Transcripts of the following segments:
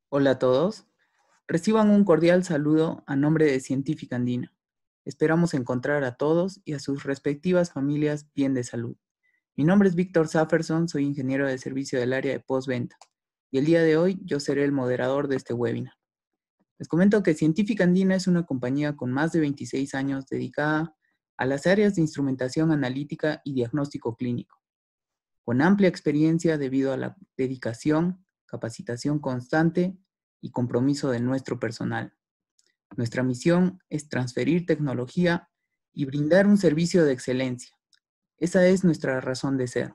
Hola a todos. Reciban un cordial saludo a nombre de Científica Andina. Esperamos encontrar a todos y a sus respectivas familias bien de salud. Mi nombre es Víctor Safferson, soy ingeniero de servicio del área de postventa y el día de hoy yo seré el moderador de este webinar. Les comento que Científica Andina es una compañía con más de 26 años dedicada a las áreas de instrumentación analítica y diagnóstico clínico, con amplia experiencia debido a la dedicación, capacitación constante y compromiso de nuestro personal. Nuestra misión es transferir tecnología y brindar un servicio de excelencia. Esa es nuestra razón de ser.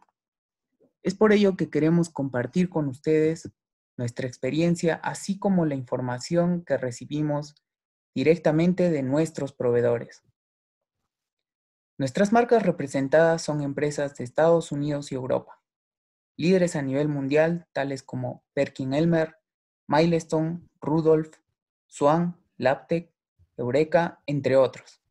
Es por ello que queremos compartir con ustedes nuestra experiencia, así como la información que recibimos directamente de nuestros proveedores. Nuestras marcas representadas son empresas de Estados Unidos y Europa, líderes a nivel mundial tales como PerkinElmer, Milestone, Rudolph, Swan, Labtec, Eureka, entre otros.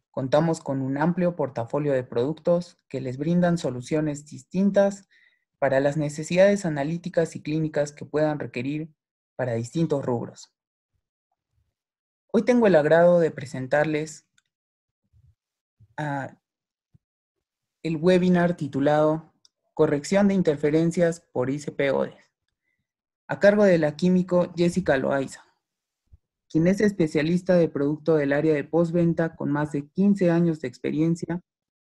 Contamos con un amplio portafolio de productos que les brindan soluciones distintas para las necesidades analíticas y clínicas que puedan requerir para distintos rubros. Hoy tengo el agrado de presentarles el webinar titulado Corrección de interferencias por ICP-ODES, a cargo de la químico Jessica Loaiza, quien es especialista de producto del área de postventa con más de 15 años de experiencia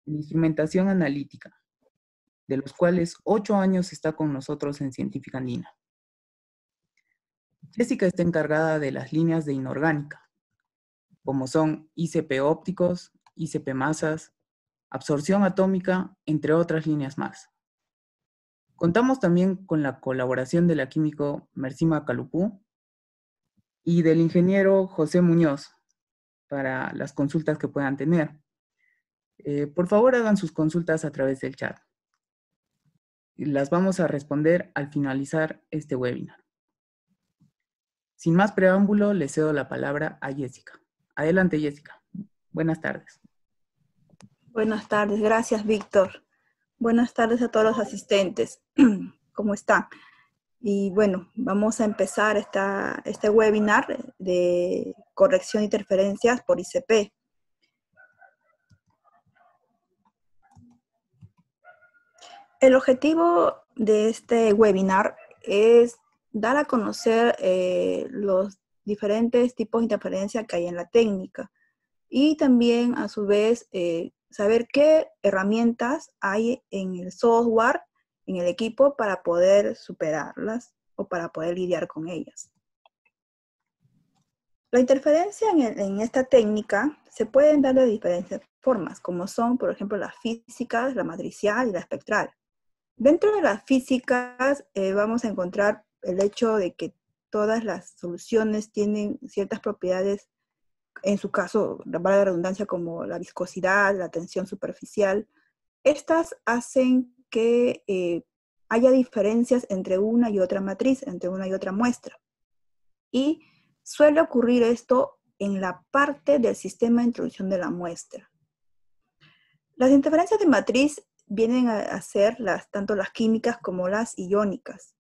en instrumentación analítica, de los cuales 8 años está con nosotros en Científica Andina. Jessica está encargada de las líneas de inorgánica, como son ICP ópticos, ICP masas, absorción atómica, entre otras líneas más. Contamos también con la colaboración de la químico Mersima Calupú y del ingeniero José Muñoz para las consultas que puedan tener. Por favor, hagan sus consultas a través del chat. Las vamos a responder al finalizar este webinar. Sin más preámbulo, le cedo la palabra a Jessica. Adelante, Jessica. Buenas tardes. Buenas tardes, gracias, Víctor. Buenas tardes a todos los asistentes. ¿Cómo están? Y bueno, vamos a empezar este webinar de corrección de interferencias por ICP. El objetivo de este webinar es dar a conocer los diferentes tipos de interferencia que hay en la técnica y también, a su vez, saber qué herramientas hay en el software, en el equipo, para poder superarlas o para poder lidiar con ellas. La interferencia en esta técnica se pueden dar de diferentes formas, como son, por ejemplo, las físicas, la matricial y la espectral. Dentro de las físicas vamos a encontrar el hecho de que todas las soluciones tienen ciertas propiedades, en su caso, valga la redundancia, como la viscosidad, la tensión superficial. Estas hacen que haya diferencias entre una y otra matriz, entre una y otra muestra. Y suele ocurrir esto en la parte del sistema de introducción de la muestra. Las interferencias de matriz vienen a ser tanto las químicas como las iónicas.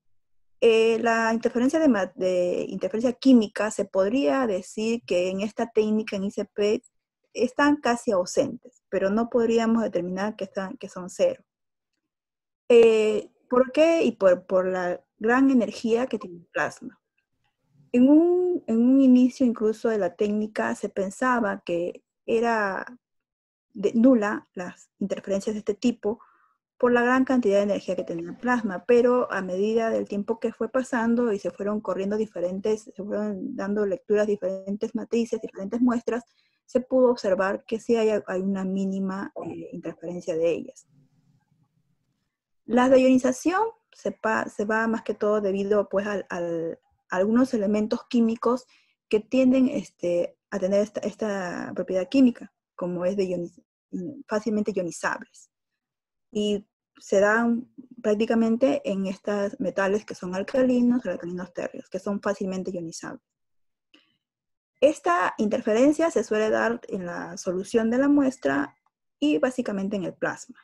La interferencia de interferencia química se podría decir que en esta técnica en ICP están casi ausentes, pero no podríamos determinar que son cero. ¿Por qué? Y por la gran energía que tiene el plasma. En un inicio incluso de la técnica se pensaba que era nula las interferencias de este tipo por la gran cantidad de energía que tenía el plasma, pero a medida del tiempo que fue pasando y se fueron dando lecturas diferentes matrices, diferentes muestras, se pudo observar que sí hay una mínima interferencia de ellas. La de ionización se va más que todo debido pues, a algunos elementos químicos que tienden a tener esta propiedad química, como es fácilmente ionizables. Y se dan prácticamente en estos metales que son alcalinos térreos, que son fácilmente ionizables. Esta interferencia se suele dar en la solución de la muestra y básicamente en el plasma.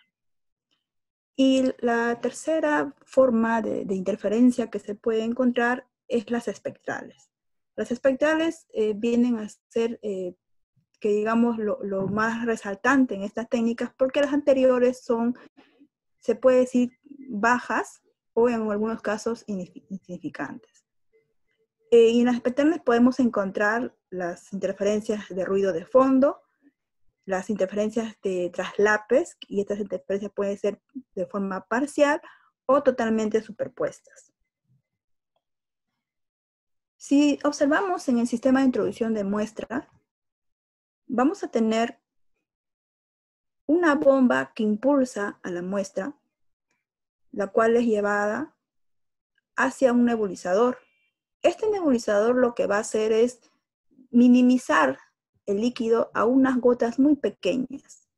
Y la tercera forma de interferencia que se puede encontrar es las espectrales. Las espectrales vienen a ser, que digamos, lo más resaltante en estas técnicas, porque las anteriores son, se puede decir, bajas o en algunos casos insignificantes. Y en las espectrales podemos encontrar las interferencias de ruido de fondo, las interferencias de traslapes, y estas interferencias pueden ser de forma parcial o totalmente superpuestas. Si observamos en el sistema de introducción de muestra, vamos a tener una bomba que impulsa a la muestra, la cual es llevada hacia un nebulizador. Este nebulizador lo que va a hacer es minimizar el líquido a unas gotas muy pequeñas.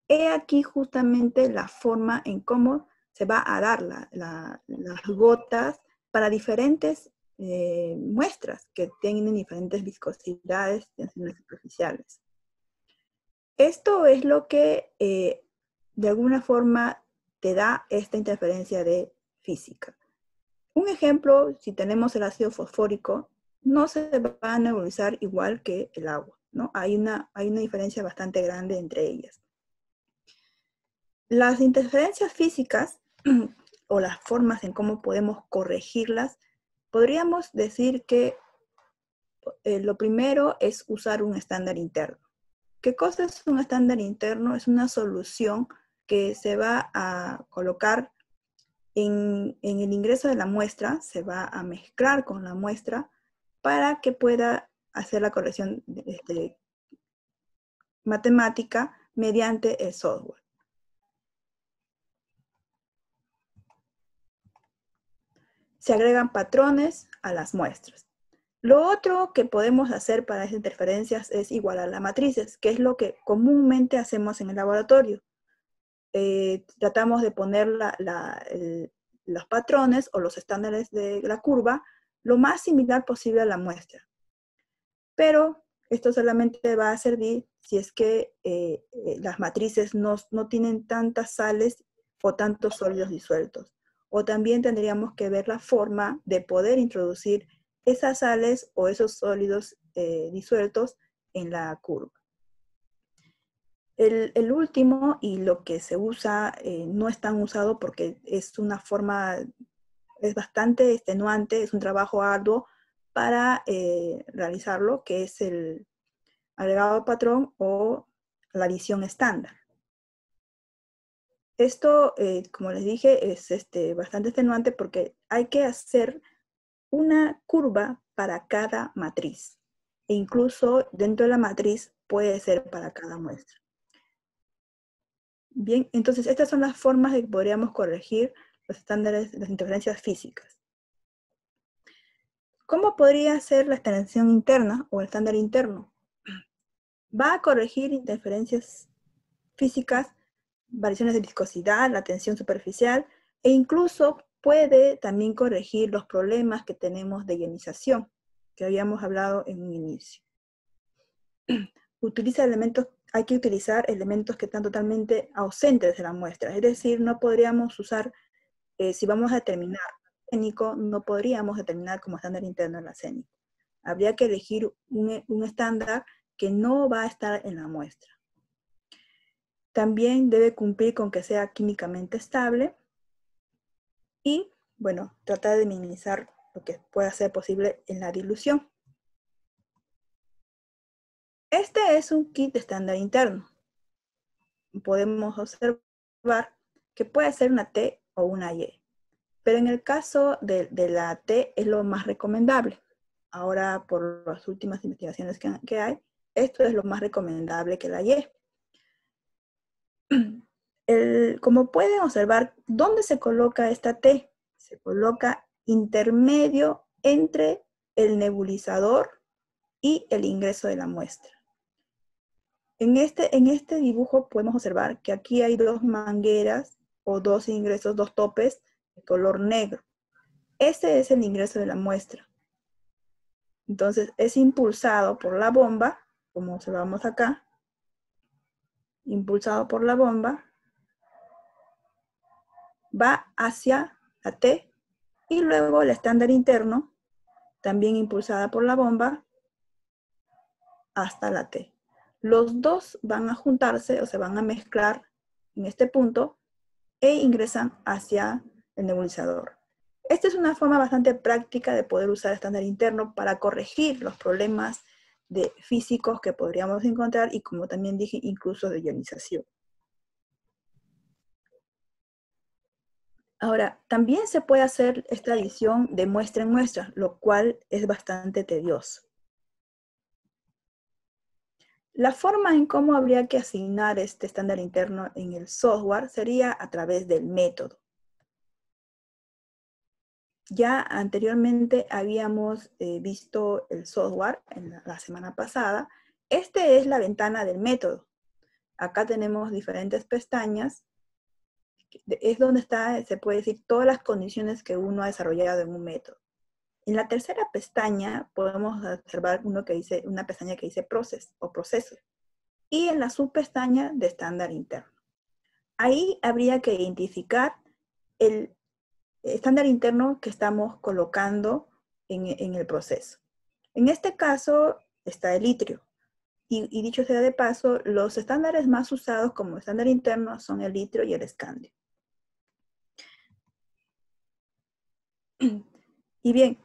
He aquí justamente la forma en cómo se va a dar las gotas para diferentes muestras que tienen diferentes viscosidades, tensiones superficiales. Esto es lo que de alguna forma te da esta interferencia de física. Un ejemplo, si tenemos el ácido fosfórico, no se va a nebulizar igual que el agua, ¿no? Hay una diferencia bastante grande entre ellas. Las interferencias físicas o las formas en cómo podemos corregirlas, podríamos decir que lo primero es usar un estándar interno. ¿Qué cosa es un estándar interno? Es una solución que se va a colocar en el ingreso de la muestra, se va a mezclar con la muestra para que pueda hacer la corrección matemática mediante el software. Se agregan patrones a las muestras. Lo otro que podemos hacer para esas interferencias es igualar las matrices, que es lo que comúnmente hacemos en el laboratorio. Tratamos de poner los patrones o los estándares de la curva lo más similar posible a la muestra. Pero esto solamente va a servir si es que las matrices no tienen tantas sales o tantos sólidos disueltos. O también tendríamos que ver la forma de poder introducir esas sales o esos sólidos disueltos en la curva. El último, y lo que se usa, no es tan usado porque es una forma, es bastante extenuante, es un trabajo arduo para realizarlo, que es el agregado patrón o la adición estándar. Esto, como les dije, es bastante extenuante porque hay que hacer una curva para cada matriz. E incluso dentro de la matriz puede ser para cada muestra. Bien, entonces estas son las formas de que podríamos corregir los estándares de las interferencias físicas. ¿Cómo podría ser la extensión interna o el estándar interno? Va a corregir interferencias físicas, variaciones de viscosidad, la tensión superficial, e incluso puede también corregir los problemas que tenemos de ionización, que habíamos hablado en un inicio. Hay que utilizar elementos que están totalmente ausentes de la muestra, es decir, no podríamos usar, si vamos a determinar arsénico, no podríamos determinar como estándar interno el arsénico. Habría que elegir un estándar que no va a estar en la muestra. También debe cumplir con que sea químicamente estable y, bueno, tratar de minimizar lo que pueda ser posible en la dilución. Este es un kit estándar interno. Podemos observar que puede ser una T o una Y, pero en el caso de la T es lo más recomendable. Ahora, por las últimas investigaciones que hay, esto es lo más recomendable que la Y. Como pueden observar, ¿dónde se coloca esta T? Se coloca intermedio entre el nebulizador y el ingreso de la muestra. En este dibujo podemos observar que aquí hay dos mangueras o dos ingresos, dos topes de color negro. Ese es el ingreso de la muestra. Entonces es impulsado por la bomba, como observamos acá, impulsado por la bomba, va hacia la T y luego el estándar interno también impulsada por la bomba, hasta la T. Los dos van a juntarse o se van a mezclar en este punto e ingresan hacia el nebulizador. Esta es una forma bastante práctica de poder usar estándar interno para corregir los problemas físicos que podríamos encontrar y, como también dije, incluso de ionización. Ahora, también se puede hacer esta adición de muestra en muestra, lo cual es bastante tedioso. La forma en cómo habría que asignar este estándar interno en el software sería a través del método. Ya anteriormente habíamos visto el software en la semana pasada. Esta es la ventana del método. Acá tenemos diferentes pestañas. Es donde está, se puede decir, todas las condiciones que uno ha desarrollado en un método. En la tercera pestaña podemos observar una pestaña que dice Process o proceso. Y en la subpestaña de estándar interno. Ahí habría que identificar el estándar interno que estamos colocando en el proceso. En este caso está el itrio. Y dicho sea de paso, los estándares más usados como estándar interno son el itrio y el scandio. Y bien,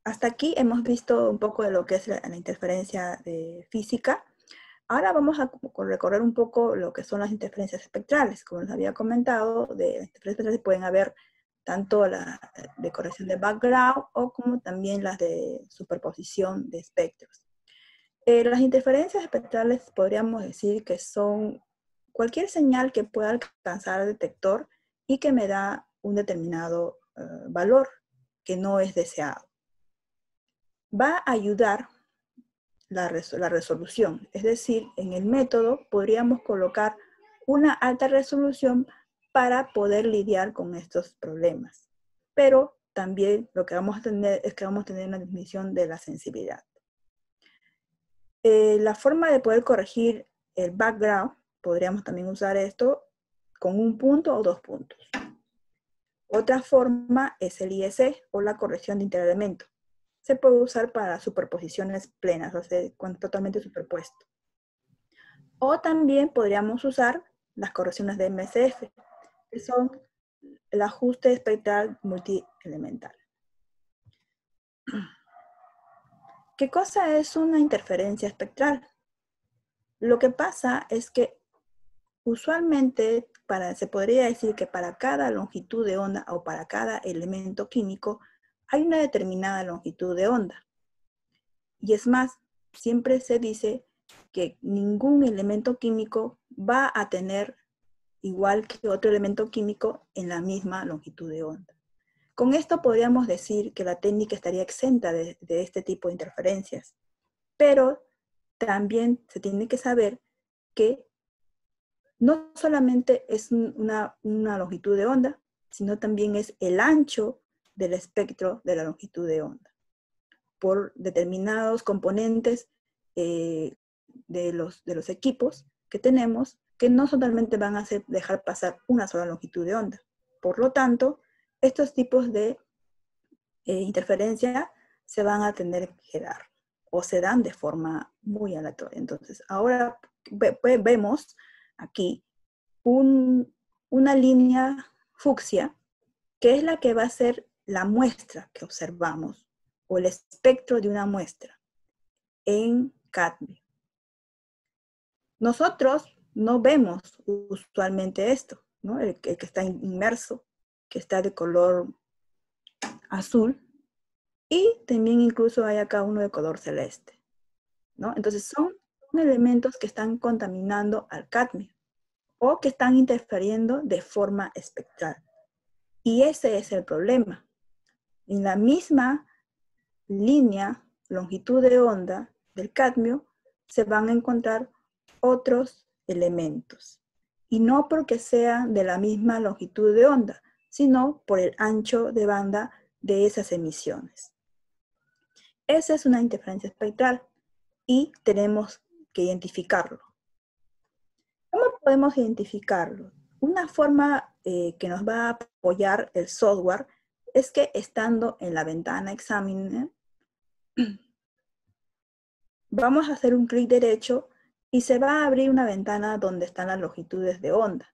hasta aquí hemos visto un poco de lo que es la interferencia física. Ahora vamos a recorrer un poco lo que son las interferencias espectrales. Como les había comentado, de las interferencias espectrales pueden haber tanto la de corrección de background o como también las de superposición de espectros. Las interferencias espectrales podríamos decir que son cualquier señal que pueda alcanzar el detector y que me da un determinado valor que no es deseado. Va a ayudar la resolución, es decir, en el método podríamos colocar una alta resolución para poder lidiar con estos problemas. Pero también lo que vamos a tener es que vamos a tener una disminución de la sensibilidad. La forma de poder corregir el background, podríamos también usar esto con un punto o 2 puntos. Otra forma es el IEC o la corrección de interelemento. Se puede usar para superposiciones plenas, o sea, cuando totalmente superpuesto. O también podríamos usar las correcciones de MSF, que son el ajuste espectral multielemental. ¿Qué cosa es una interferencia espectral? Lo que pasa es que usualmente se podría decir que para cada longitud de onda o para cada elemento químico hay una determinada longitud de onda. Y es más, siempre se dice que ningún elemento químico va a tener igual que otro elemento químico en la misma longitud de onda. Con esto podríamos decir que la técnica estaría exenta de este tipo de interferencias, pero también se tiene que saber que no solamente es una longitud de onda, sino también es el ancho del espectro de la longitud de onda, por determinados componentes de los equipos que tenemos, que no solamente van a dejar pasar una sola longitud de onda. Por lo tanto, estos tipos de interferencia se van a tener que dar, o se dan de forma muy aleatoria. Entonces, ahora vemos aquí una línea fucsia, que es la que va a ser la muestra que observamos, o el espectro de una muestra en cadmio. Nosotros no vemos usualmente esto, ¿no? El que está inmerso, que está de color azul, y también incluso hay acá uno de color celeste, ¿no? Entonces son elementos que están contaminando al cadmio o que están interfiriendo de forma espectral. Y ese es el problema. En la misma línea, longitud de onda del cadmio, se van a encontrar otros elementos. Y no porque sean de la misma longitud de onda, sino por el ancho de banda de esas emisiones. Esa es una interferencia espectral y tenemos que identificarlo. ¿Cómo podemos identificarlo? Una forma que nos va a apoyar el software es que estando en la ventana Examiner, Vamos a hacer un clic derecho y se va a abrir una ventana donde están las longitudes de onda.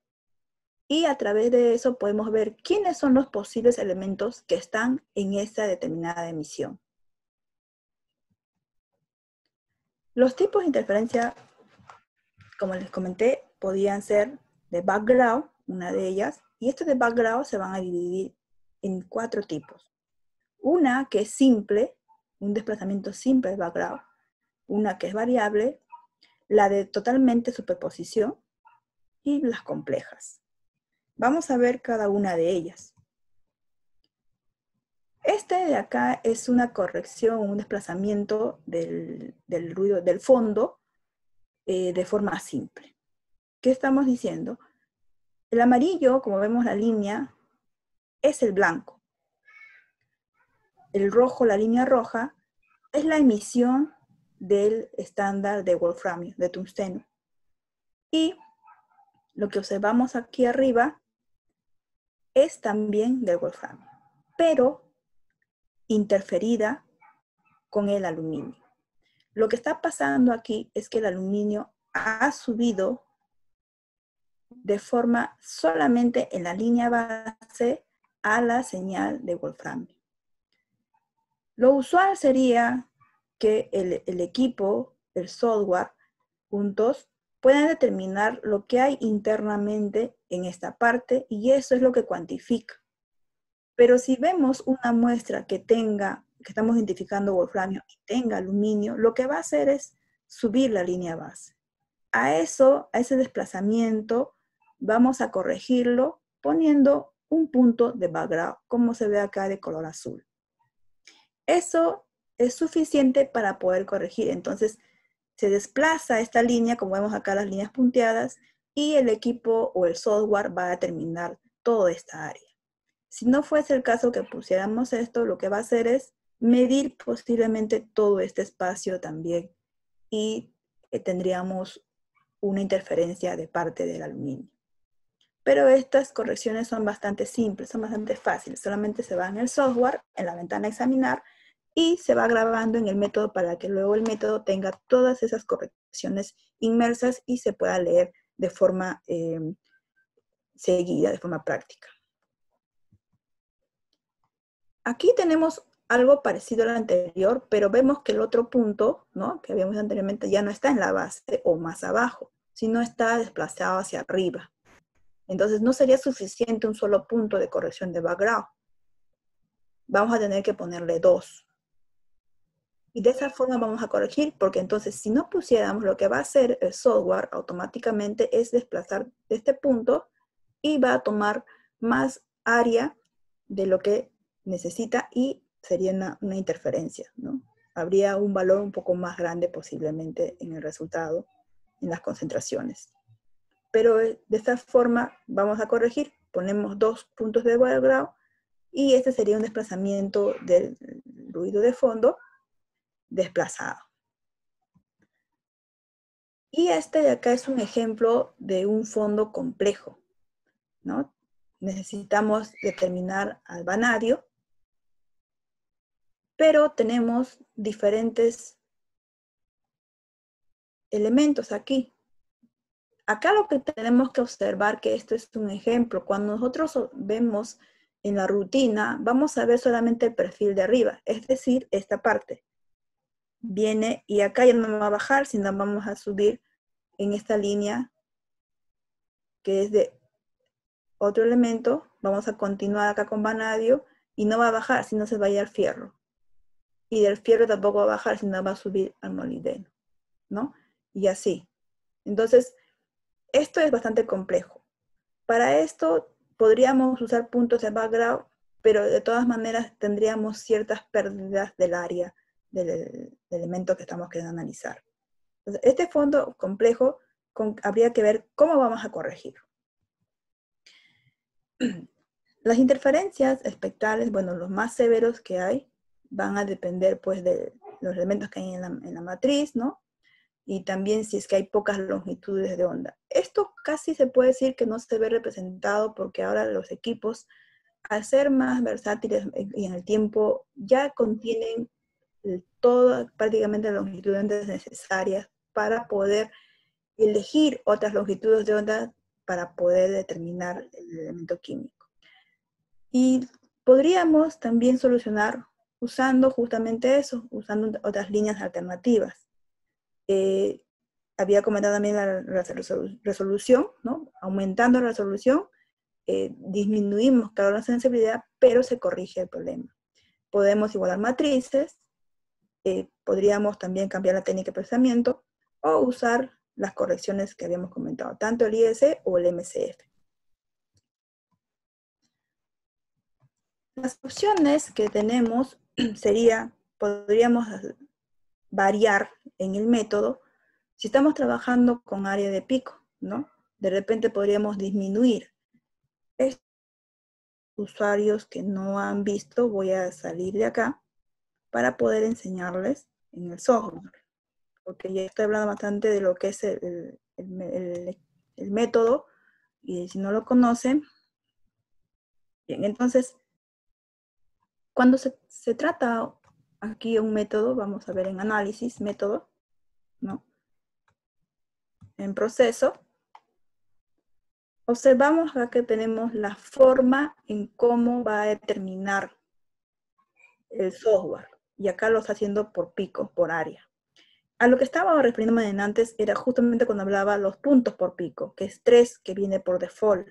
Y a través de eso podemos ver quiénes son los posibles elementos que están en esa determinada emisión. Los tipos de interferencia, como les comenté, podían ser de background, una de ellas, y estos de background se van a dividir en 4 tipos. Una que es simple, un desplazamiento simple de background, una que es variable, la de totalmente superposición y las complejas. Vamos a ver cada una de ellas. Este de acá es una corrección, un desplazamiento del ruido del fondo de forma simple. ¿Qué estamos diciendo? El amarillo, como vemos la línea, es el blanco. El rojo, la línea roja, es la emisión del estándar de wolframio, de tungsteno. Y lo que observamos aquí arriba es también del wolframio, pero interferida con el aluminio. Lo que está pasando aquí es que el aluminio ha subido de forma solamente en la línea base a la señal de wolframio. Lo usual sería que el equipo, el software, juntos puedan determinar lo que hay internamente en esta parte y eso es lo que cuantifica. Pero si vemos una muestra que estamos identificando wolframio y tenga aluminio, lo que va a hacer es subir la línea base. A ese desplazamiento, vamos a corregirlo poniendo un punto de background, como se ve acá de color azul. Eso es suficiente para poder corregir. Entonces, se desplaza esta línea, como vemos acá las líneas punteadas, y el equipo o el software va a determinar toda esta área. Si no fuese el caso que pusiéramos esto, lo que va a hacer es medir posiblemente todo este espacio también y tendríamos una interferencia de parte del aluminio. Pero estas correcciones son bastante simples, son bastante fáciles. Solamente se va en el software, en la ventana examinar, y se va grabando en el método para que luego el método tenga todas esas correcciones inmersas y se pueda leer de forma seguida, de forma práctica. Aquí tenemos algo parecido al anterior, pero vemos que el otro punto, ¿no?, que habíamos anteriormente ya no está en la base o más abajo, sino está desplazado hacia arriba. Entonces no sería suficiente un solo punto de corrección de background. Vamos a tener que ponerle 2. Y de esa forma vamos a corregir, porque entonces si no pusiéramos, lo que va a hacer el software automáticamente es desplazar de este punto y va a tomar más área de lo que necesita y sería una interferencia, ¿no? Habría un valor un poco más grande posiblemente en el resultado, en las concentraciones. Pero de esta forma vamos a corregir, ponemos 2 puntos de background y este sería un desplazamiento del ruido de fondo desplazado. Y este de acá es un ejemplo de un fondo complejo, ¿no? Necesitamos determinar al vanadio, pero tenemos diferentes elementos aquí. Acá lo que tenemos que observar, que esto es un ejemplo, cuando nosotros vemos en la rutina, vamos a ver solamente el perfil de arriba, es decir, esta parte. Viene y acá ya no va a bajar, sino vamos a subir en esta línea que es de otro elemento. Vamos a continuar acá con vanadio y no va a bajar, sino se va a ir al fierro. Y del fierro tampoco va a bajar, sino va a subir al molibdeno, ¿no? Y así. Entonces, esto es bastante complejo. Para esto podríamos usar puntos de background, pero de todas maneras tendríamos ciertas pérdidas del área del elemento que estamos queriendo analizar. Entonces, este fondo complejo habría que ver cómo vamos a corregir. Las interferencias espectrales, bueno, los más severos que hay, van a depender pues de los elementos que hay en la matriz, ¿no? Y también si es que hay pocas longitudes de onda. Esto casi se puede decir que no se ve representado porque ahora los equipos, al ser más versátiles y en el tiempo, ya contienen prácticamente las longitudes de onda necesarias para poder elegir otras longitudes de onda para poder determinar el elemento químico. Y podríamos también solucionar usando justamente eso, usando otras líneas alternativas. Había comentado también la resolución, ¿no? Aumentando la resolución, disminuimos, claro, la sensibilidad, pero se corrige el problema. Podemos igualar matrices, podríamos también cambiar la técnica de procesamiento o usar las correcciones que habíamos comentado, tanto el IS o el MCF. Las opciones que tenemos podríamos variar en el método. Si estamos trabajando con área de pico, ¿no? De repente podríamos disminuir. Estos usuarios que no han visto, voy a salir de acá para poder enseñarles en el software. Porque ya estoy hablando bastante de lo que es el método, y si no lo conocen, bien, entonces, cuando se trata aquí un método, vamos a ver en análisis, método, ¿no? En proceso, observamos acá que tenemos la forma en cómo va a determinar el software, y acá lo está haciendo por pico, por área. A lo que estaba refiriéndome antes era justamente cuando hablaba los puntos por pico, que es 3, que viene por default.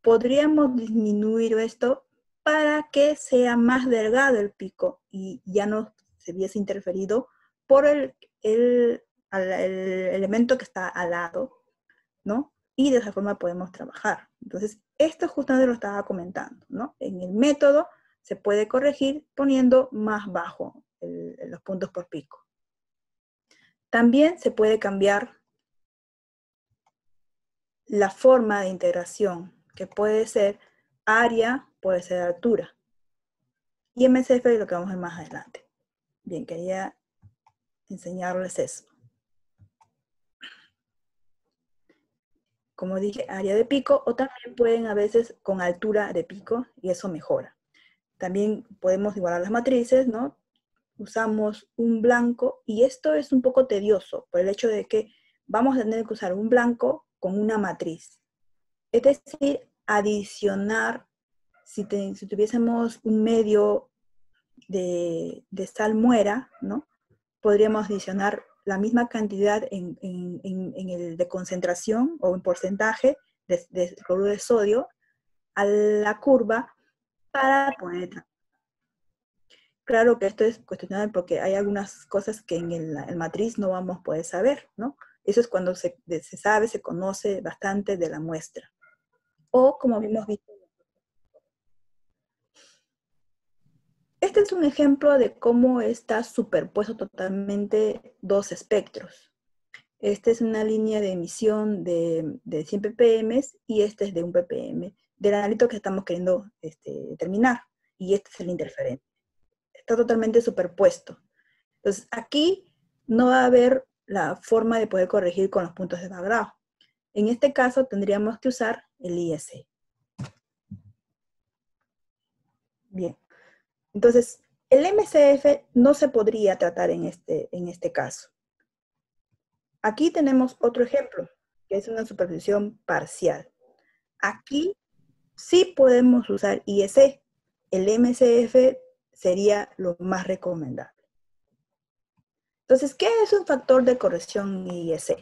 Podríamos disminuir esto para que sea más delgado el pico y ya no se viese interferido por el elemento que está al lado, ¿no? Y de esa forma podemos trabajar. Entonces, esto justamente lo estaba comentando, ¿no? En el método se puede corregir poniendo más bajo los puntos por pico. También se puede cambiar la forma de integración, que puede ser área, puede ser altura. Y MCF es lo que vamos a ver más adelante. Bien, quería enseñarles eso. Como dije, área de pico, o también pueden a veces con altura de pico, y eso mejora. También podemos igualar las matrices, ¿no? Usamos un blanco, y esto es un poco tedioso, por el hecho de que vamos a tener que usar un blanco con una matriz. Es decir, adicionar, si tuviésemos un medio de salmuera, ¿no? Podríamos adicionar la misma cantidad en el de concentración o en porcentaje de cloruro de sodio a la curva para poder. Claro que esto es cuestionable porque hay algunas cosas que en el matriz no vamos a poder saber, ¿no? Eso es cuando se sabe, se conoce bastante de la muestra. O como hemos visto. Este es un ejemplo de cómo está superpuesto totalmente dos espectros. Esta es una línea de emisión de 100 ppm y este es de 1 ppm, del analito que estamos queriendo determinar. Y este es el interferente. Está totalmente superpuesto. Entonces, aquí no va a haber la forma de poder corregir con los puntos de background. En este caso, tendríamos que usar el IS. Bien. Entonces, el MCF no se podría tratar en este caso. Aquí tenemos otro ejemplo, que es una superposición parcial. Aquí sí podemos usar IS. El MCF sería lo más recomendable. Entonces, ¿qué es un factor de corrección IS?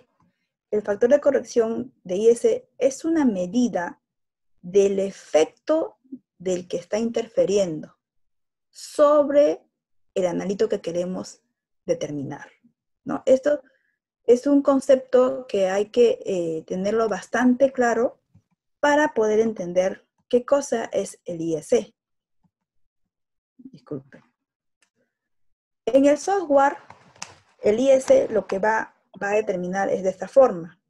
El factor de corrección de IS es una medida del efecto del que está interfiriendo sobre el analito que queremos determinar, ¿no? Esto es un concepto que hay que tenerlo bastante claro para poder entender qué cosa es el IS. Disculpen. En el software, el IS lo que va a determinar es de esta forma.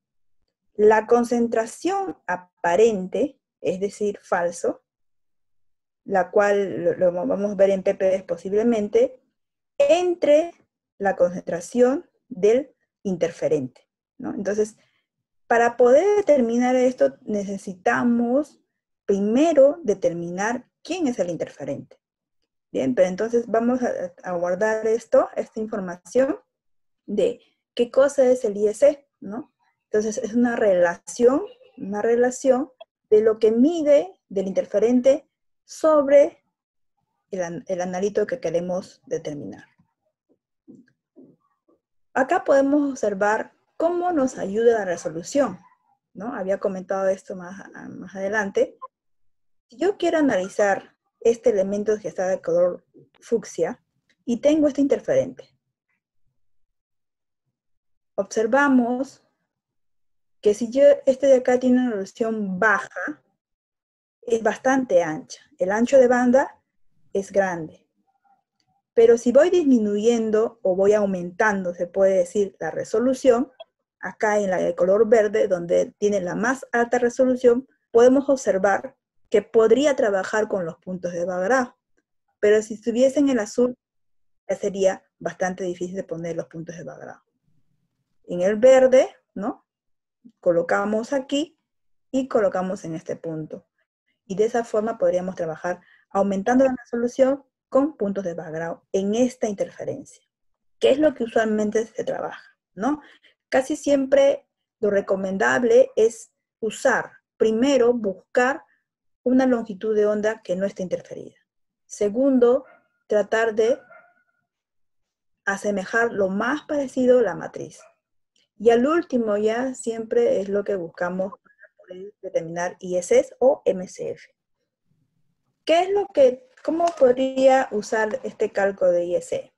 La concentración aparente, es decir, falso, la cual lo vamos a ver en ppb posiblemente, entre la concentración del interferente, ¿no? Entonces, para poder determinar esto, necesitamos primero determinar quién es el interferente. Bien, pero entonces vamos a guardar esta información de qué cosa es el IEC, ¿no? Entonces es una relación de lo que mide del interferente sobre el analito que queremos determinar. Acá podemos observar cómo nos ayuda la resolución, ¿no? Había comentado esto más adelante. Si yo quiero analizar este elemento que está de color fucsia y tengo este interferente, observamos que si este de acá tiene una resolución baja, es bastante ancha. El ancho de banda es grande. Pero si voy disminuyendo o voy aumentando, se puede decir, la resolución, acá en la de color verde, donde tiene la más alta resolución, podemos observar que podría trabajar con los puntos de Bagrao. Pero si estuviese en el azul, ya sería bastante difícil de poner los puntos de Bagrao. En el verde, ¿no? Colocamos aquí y colocamos en este punto. Y de esa forma podríamos trabajar aumentando la resolución con puntos de Bagrao en esta interferencia. ¿Qué es lo que usualmente se trabaja? ¿No? Casi siempre lo recomendable es usar, primero, buscar una longitud de onda que no esté interferida. Segundo, tratar de asemejar lo más parecido a la matriz. Y al último ya siempre es lo que buscamos para poder determinar ISS o MCF. ¿Cómo podría usar este cálculo de ISE?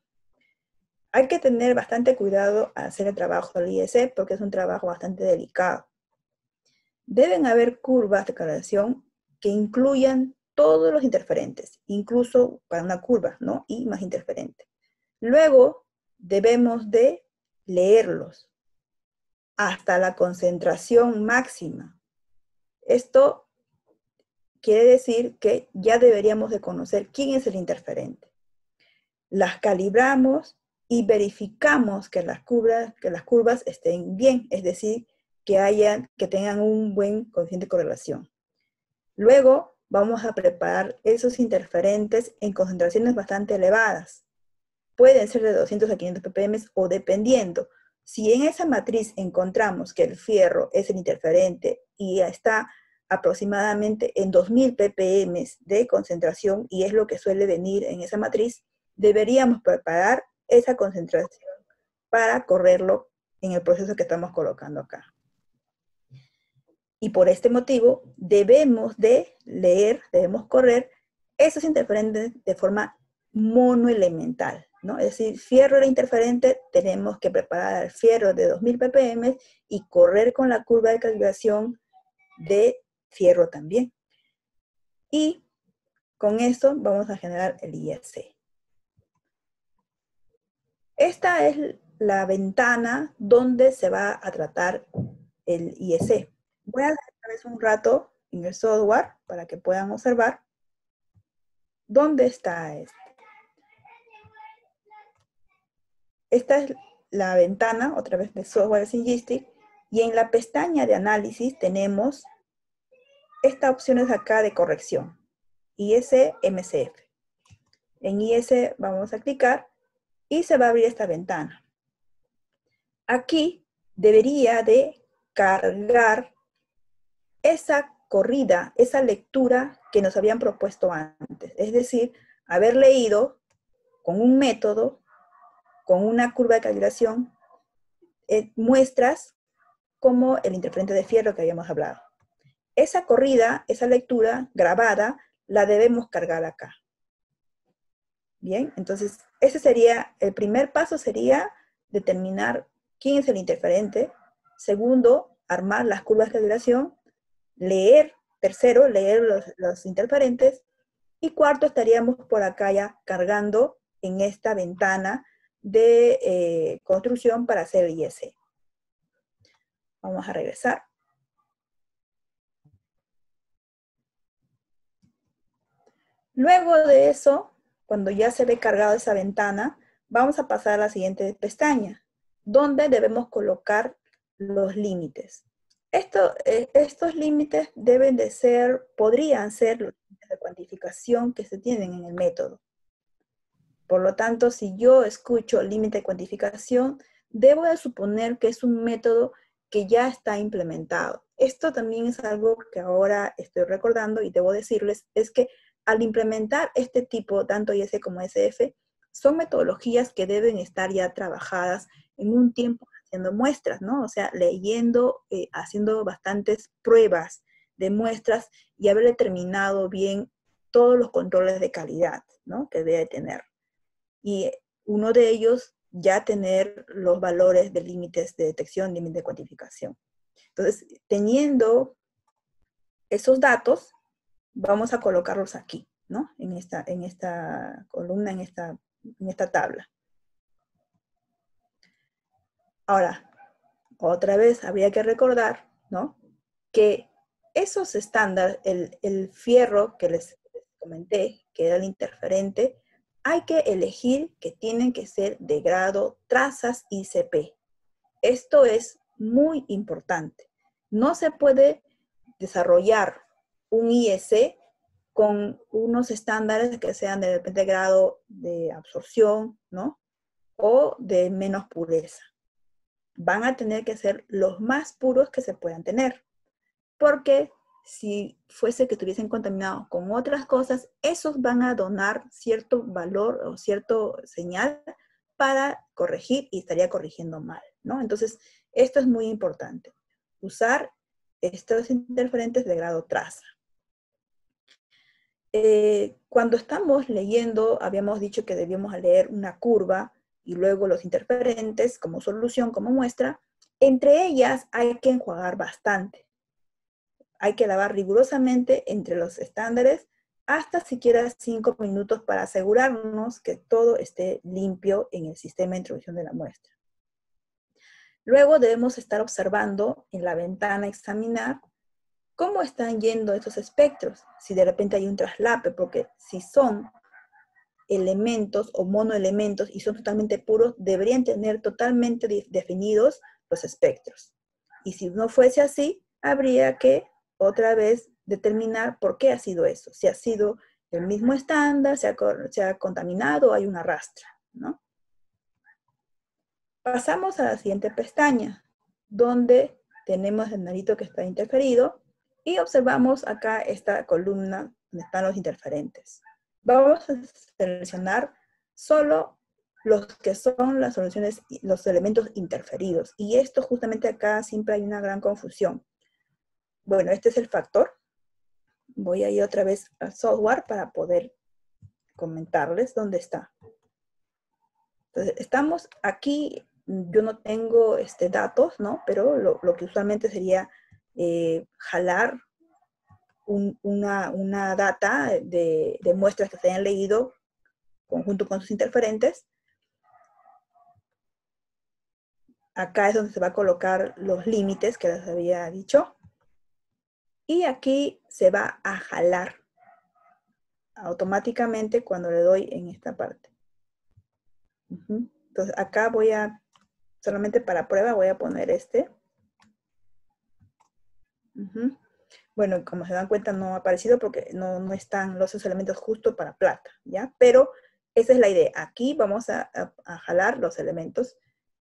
Hay que tener bastante cuidado al hacer el trabajo del ISE porque es un trabajo bastante delicado. Deben haber curvas de correlación que incluyan todos los interferentes, incluso para una curva, ¿no? Y más interferente. Luego, debemos de leerlos hasta la concentración máxima. Esto quiere decir que ya deberíamos de conocer quién es el interferente. Las calibramos y verificamos que las curvas estén bien, es decir, que tengan un buen coeficiente de correlación. Luego vamos a preparar esos interferentes en concentraciones bastante elevadas. Pueden ser de 200 a 500 ppm o dependiendo. Si en esa matriz encontramos que el fierro es el interferente y está aproximadamente en 2000 ppm de concentración, y es lo que suele venir en esa matriz, deberíamos preparar esa concentración para correrlo en el proceso que estamos colocando acá. Y por este motivo debemos de leer, debemos correr esos interferentes de forma monoelemental, ¿no? Es decir, fierro era interferente, tenemos que preparar el fierro de 2000 ppm y correr con la curva de calibración de fierro también. Y con eso vamos a generar el IEC. Esta es la ventana donde se va a tratar el IEC. Voy a dejarles un rato en el software para que puedan observar dónde está esto. Esta es la ventana, otra vez de software Syngistic, y en la pestaña de análisis tenemos estas opciones acá de corrección, IS, MCF. En IS vamos a clicar y se va a abrir esta ventana. Aquí debería de cargar esa corrida, esa lectura que nos habían propuesto antes. Es decir, haber leído con un método, con una curva de calibración, muestras como el interferente de fierro que habíamos hablado. Esa corrida, esa lectura grabada, la debemos cargar acá. Bien, entonces ese sería, el primer paso sería determinar quién es el interferente. Segundo, armar las curvas de calibración. Tercero, leer los interferentes. Y cuarto, estaríamos por acá ya cargando en esta ventana de construcción para hacer el IEC. Vamos a regresar. Luego de eso, cuando ya se ve cargado esa ventana, vamos a pasar a la siguiente pestaña, donde debemos colocar los límites. Estos límites podrían ser los límites de cuantificación que se tienen en el método. Por lo tanto, si yo escucho límite de cuantificación, debo de suponer que es un método que ya está implementado. Esto también es algo que ahora estoy recordando y debo decirles, es que al implementar este tipo, tanto IS como SF, son metodologías que deben estar ya trabajadas en un tiempo haciendo muestras, ¿no? O sea, leyendo, haciendo bastantes pruebas de muestras y haber determinado bien todos los controles de calidad, ¿no? Que debe tener. Y uno de ellos ya tener los valores de límites de detección, límites de cuantificación. Entonces, teniendo esos datos, vamos a colocarlos aquí, ¿no? En esta columna, en esta tabla. Ahora, otra vez habría que recordar, ¿no? Que esos estándares, el fierro que les comenté, que era el interferente, hay que elegir que tienen que ser de grado trazas ICP. Esto es muy importante. No se puede desarrollar un IEC con unos estándares que sean de repente grado de absorción, ¿no? O de menos pureza. Van a tener que ser los más puros que se puedan tener. Porque si fuese que estuviesen contaminados con otras cosas, esos van a donar cierto valor o cierto señal para corregir y estaría corrigiendo mal, ¿no? Entonces, esto es muy importante. Usar estos interferentes de grado traza. Cuando estamos leyendo, habíamos dicho que debíamos leer una curva y luego los interferentes como solución, como muestra. Entre ellas hay que enjuagar bastante. Hay que lavar rigurosamente entre los estándares hasta siquiera 5 minutos para asegurarnos que todo esté limpio en el sistema de introducción de la muestra. Luego debemos estar observando en la ventana examinar cómo están yendo estos espectros, si de repente hay un traslape, porque si son elementos o monoelementos y son totalmente puros, deberían tener totalmente definidos los espectros. Y si no fuese así, habría que otra vez determinar por qué ha sido eso. Si ha sido el mismo estándar, se ha contaminado o hay una rastra, ¿no? Pasamos a la siguiente pestaña, donde tenemos el narito que está interferido y observamos acá esta columna donde están los interferentes. Vamos a seleccionar solo los que son las soluciones, los elementos interferidos. Y esto justamente acá siempre hay una gran confusión. Bueno, este es el factor. Voy a ir otra vez al software para poder comentarles dónde está. Entonces, estamos aquí, yo no tengo datos, ¿no? Pero lo que usualmente sería jalar una data de muestras que se hayan leído conjunto con sus interferentes. Acá es donde se va a colocar los límites que les había dicho. Y aquí se va a jalar automáticamente cuando le doy en esta parte. Entonces acá voy a, solamente para prueba, voy a poner este. Bueno, como se dan cuenta no ha aparecido porque no están los elementos justo para plata, ¿ya? Pero esa es la idea. Aquí vamos a jalar los elementos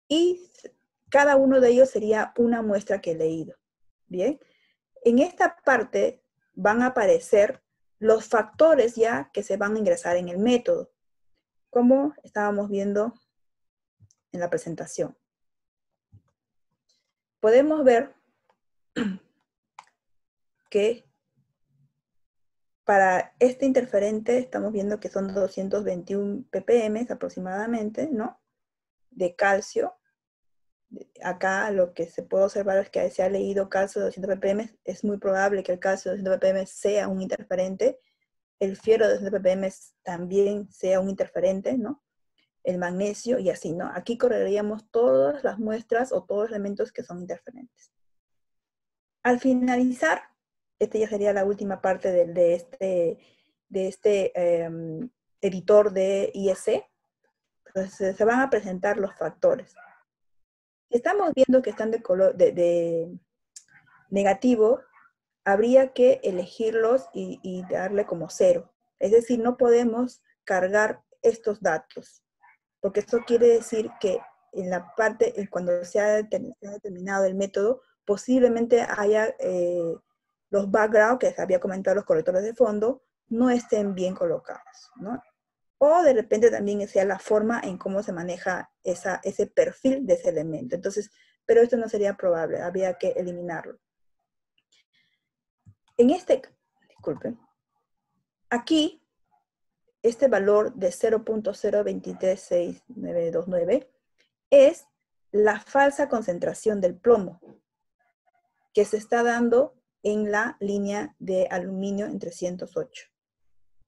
y cada uno de ellos sería una muestra que he leído, ¿bien? En esta parte van a aparecer los factores ya que se van a ingresar en el método, como estábamos viendo en la presentación. Podemos ver que para este interferente estamos viendo que son 221 ppm aproximadamente, ¿no? De calcio. Acá lo que se puede observar es que se ha leído calcio de 200 ppm. Es muy probable que el calcio de 200 ppm sea un interferente. El fierro de 200 ppm también sea un interferente, ¿no? El magnesio y así, ¿no? Aquí correríamos todas las muestras o todos los elementos que son interferentes. Al finalizar, esta ya sería la última parte de este editor de IEC. Entonces se van a presentar los factores. Si estamos viendo que están de color de negativo, habría que elegirlos y darle como 0. Es decir, no podemos cargar estos datos, porque eso quiere decir que en la parte, cuando se ha determinado el método, posiblemente haya los background, que les había comentado, los correctores de fondo, no estén bien colocados, ¿no? O de repente también sea la forma en cómo se maneja ese perfil de ese elemento. Entonces, pero esto no sería probable, había que eliminarlo. Disculpen, aquí, este valor de 0.02369929 es la falsa concentración del plomo que se está dando en la línea de aluminio en 308,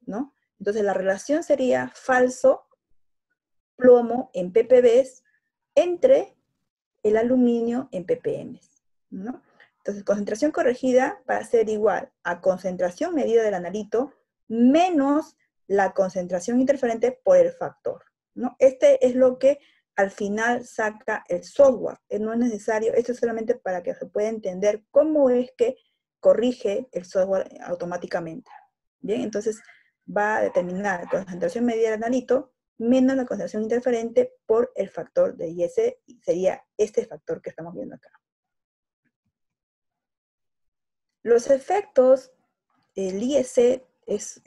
¿no? Entonces la relación sería falso plomo en ppbs entre el aluminio en ppm, ¿no? Entonces concentración corregida va a ser igual a concentración medida del analito menos la concentración interferente por el factor, ¿no? Este es lo que al final saca el software. No es necesario, esto es solamente para que se pueda entender cómo es que corrige el software automáticamente. Bien, entonces va a determinar la concentración medida del analito menos la concentración interferente por el factor de IS, y sería este factor que estamos viendo acá. Los efectos, el IS es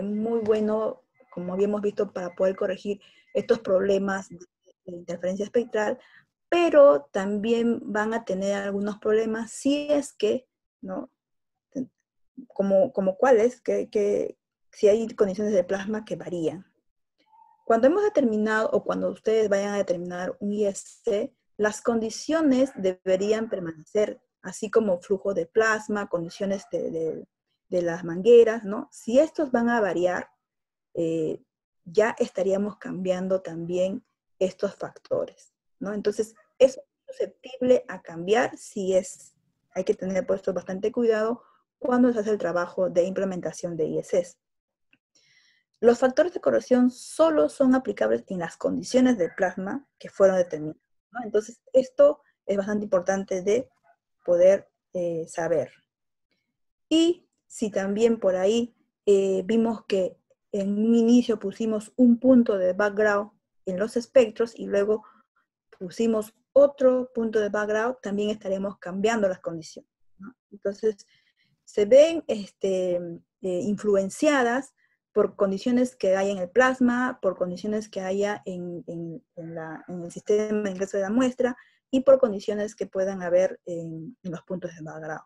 muy bueno, como habíamos visto, para poder corregir estos problemas de interferencia espectral, pero también van a tener algunos problemas si es que, ¿no? Como cuáles, que si hay condiciones de plasma que varían. Cuando hemos determinado, o cuando ustedes vayan a determinar un ISC, las condiciones deberían permanecer, así como flujo de plasma, condiciones de las mangueras, ¿no? Si estos van a variar, ya estaríamos cambiando también estos factores, ¿no? Entonces, es susceptible a cambiar hay que tener puesto bastante cuidado cuando se hace el trabajo de implementación de ISS. Los factores de corrosión solo son aplicables en las condiciones del plasma que fueron determinadas, ¿no? Entonces, esto es bastante importante de poder saber. Y si también por ahí vimos que en un inicio pusimos un punto de background en los espectros y luego pusimos otro punto de background, también estaremos cambiando las condiciones, ¿no? Entonces, se ven influenciadas por condiciones que hay en el plasma, por condiciones que haya en el sistema de ingreso de la muestra y por condiciones que puedan haber en los puntos de background.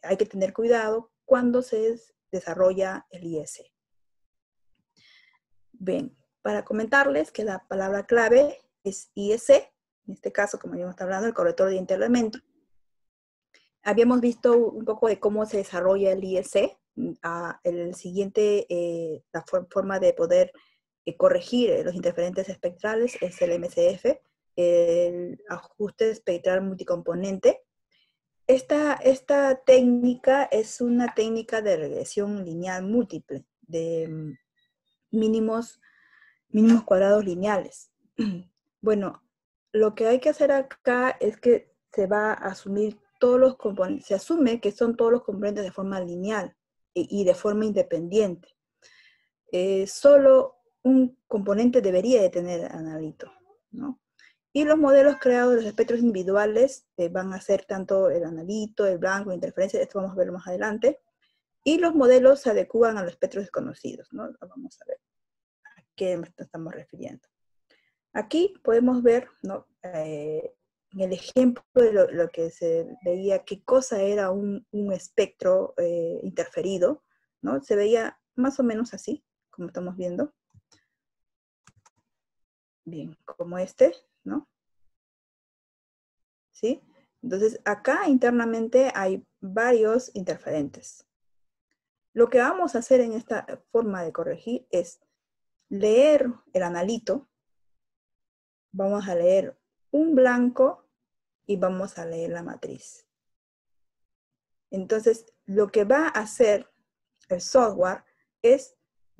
Hay que tener cuidado cuando se desarrolla el IS. Bien, para comentarles que la palabra clave es IS, en este caso, como ya hemos estado hablando, el corrector de interelemento. Habíamos visto un poco de cómo se desarrolla el IS. El siguiente, la forma de poder corregir los interferentes espectrales es el MCF, el ajuste espectral multicomponente. Esta técnica es una técnica de regresión lineal múltiple, de mínimos cuadrados lineales. Bueno, lo que hay que hacer acá es que se va a asumir todos los componentes, se asume que son todos los componentes de forma lineal y de forma independiente. Solo un componente debería de tener analito, ¿no? Y los modelos creados de los espectros individuales van a ser tanto el analito, el blanco, la interferencia, esto vamos a verlo más adelante. Y los modelos se adecúan a los espectros desconocidos, ¿no? Vamos a ver a qué nos estamos refiriendo. Aquí podemos ver, ¿no? En el ejemplo de lo que se veía, qué cosa era un espectro interferido, ¿no? Se veía más o menos así, como estamos viendo. Bien, como este, ¿no? ¿Sí? Entonces, acá internamente hay varios interferentes. Lo que vamos a hacer en esta forma de corregir es leer el analito, vamos a leer un blanco y vamos a leer la matriz. Entonces, lo que va a hacer el software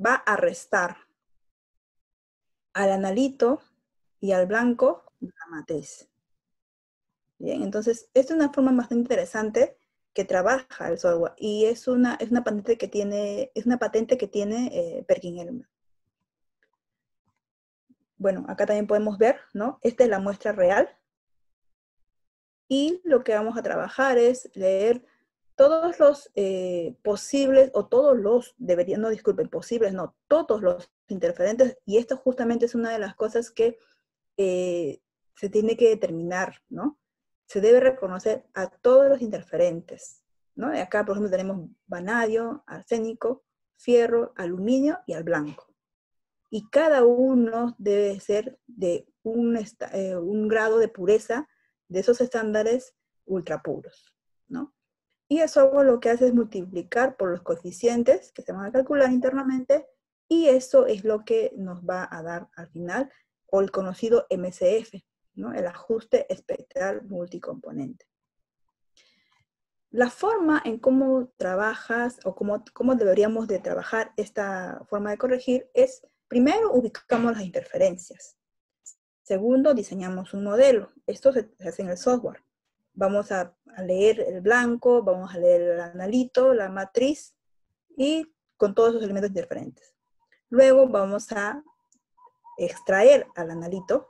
va a restar al analito y al blanco la matriz. Bien, entonces, esta es una forma bastante interesante que trabaja el software y es una patente que tiene Perkin-Elmer. bueno, acá también podemos ver, ¿no? Esta es la muestra real. Y lo que vamos a trabajar es leer todos los posibles, o todos los, deberían, no, disculpen, posibles, no, todos los interferentes, y esto justamente es una de las cosas que se tiene que determinar, ¿no? Se debe reconocer a todos los interferentes, ¿no? Y acá, por ejemplo, tenemos vanadio, arsénico, fierro, aluminio y al blanco. Y cada uno debe ser de un grado de pureza de esos estándares ultrapuros, ¿no? Y eso lo que hace es multiplicar por los coeficientes que se van a calcular internamente, y eso es lo que nos va a dar al final, o el conocido MCF, ¿no? El ajuste espectral multicomponente. La forma en cómo trabajas, o cómo deberíamos de trabajar esta forma de corregir es, primero, ubicamos las interferencias. Segundo, diseñamos un modelo. Esto se hace en el software. Vamos a leer el blanco, vamos a leer el analito, la matriz, y con todos esos elementos interferentes. Luego vamos a extraer al analito.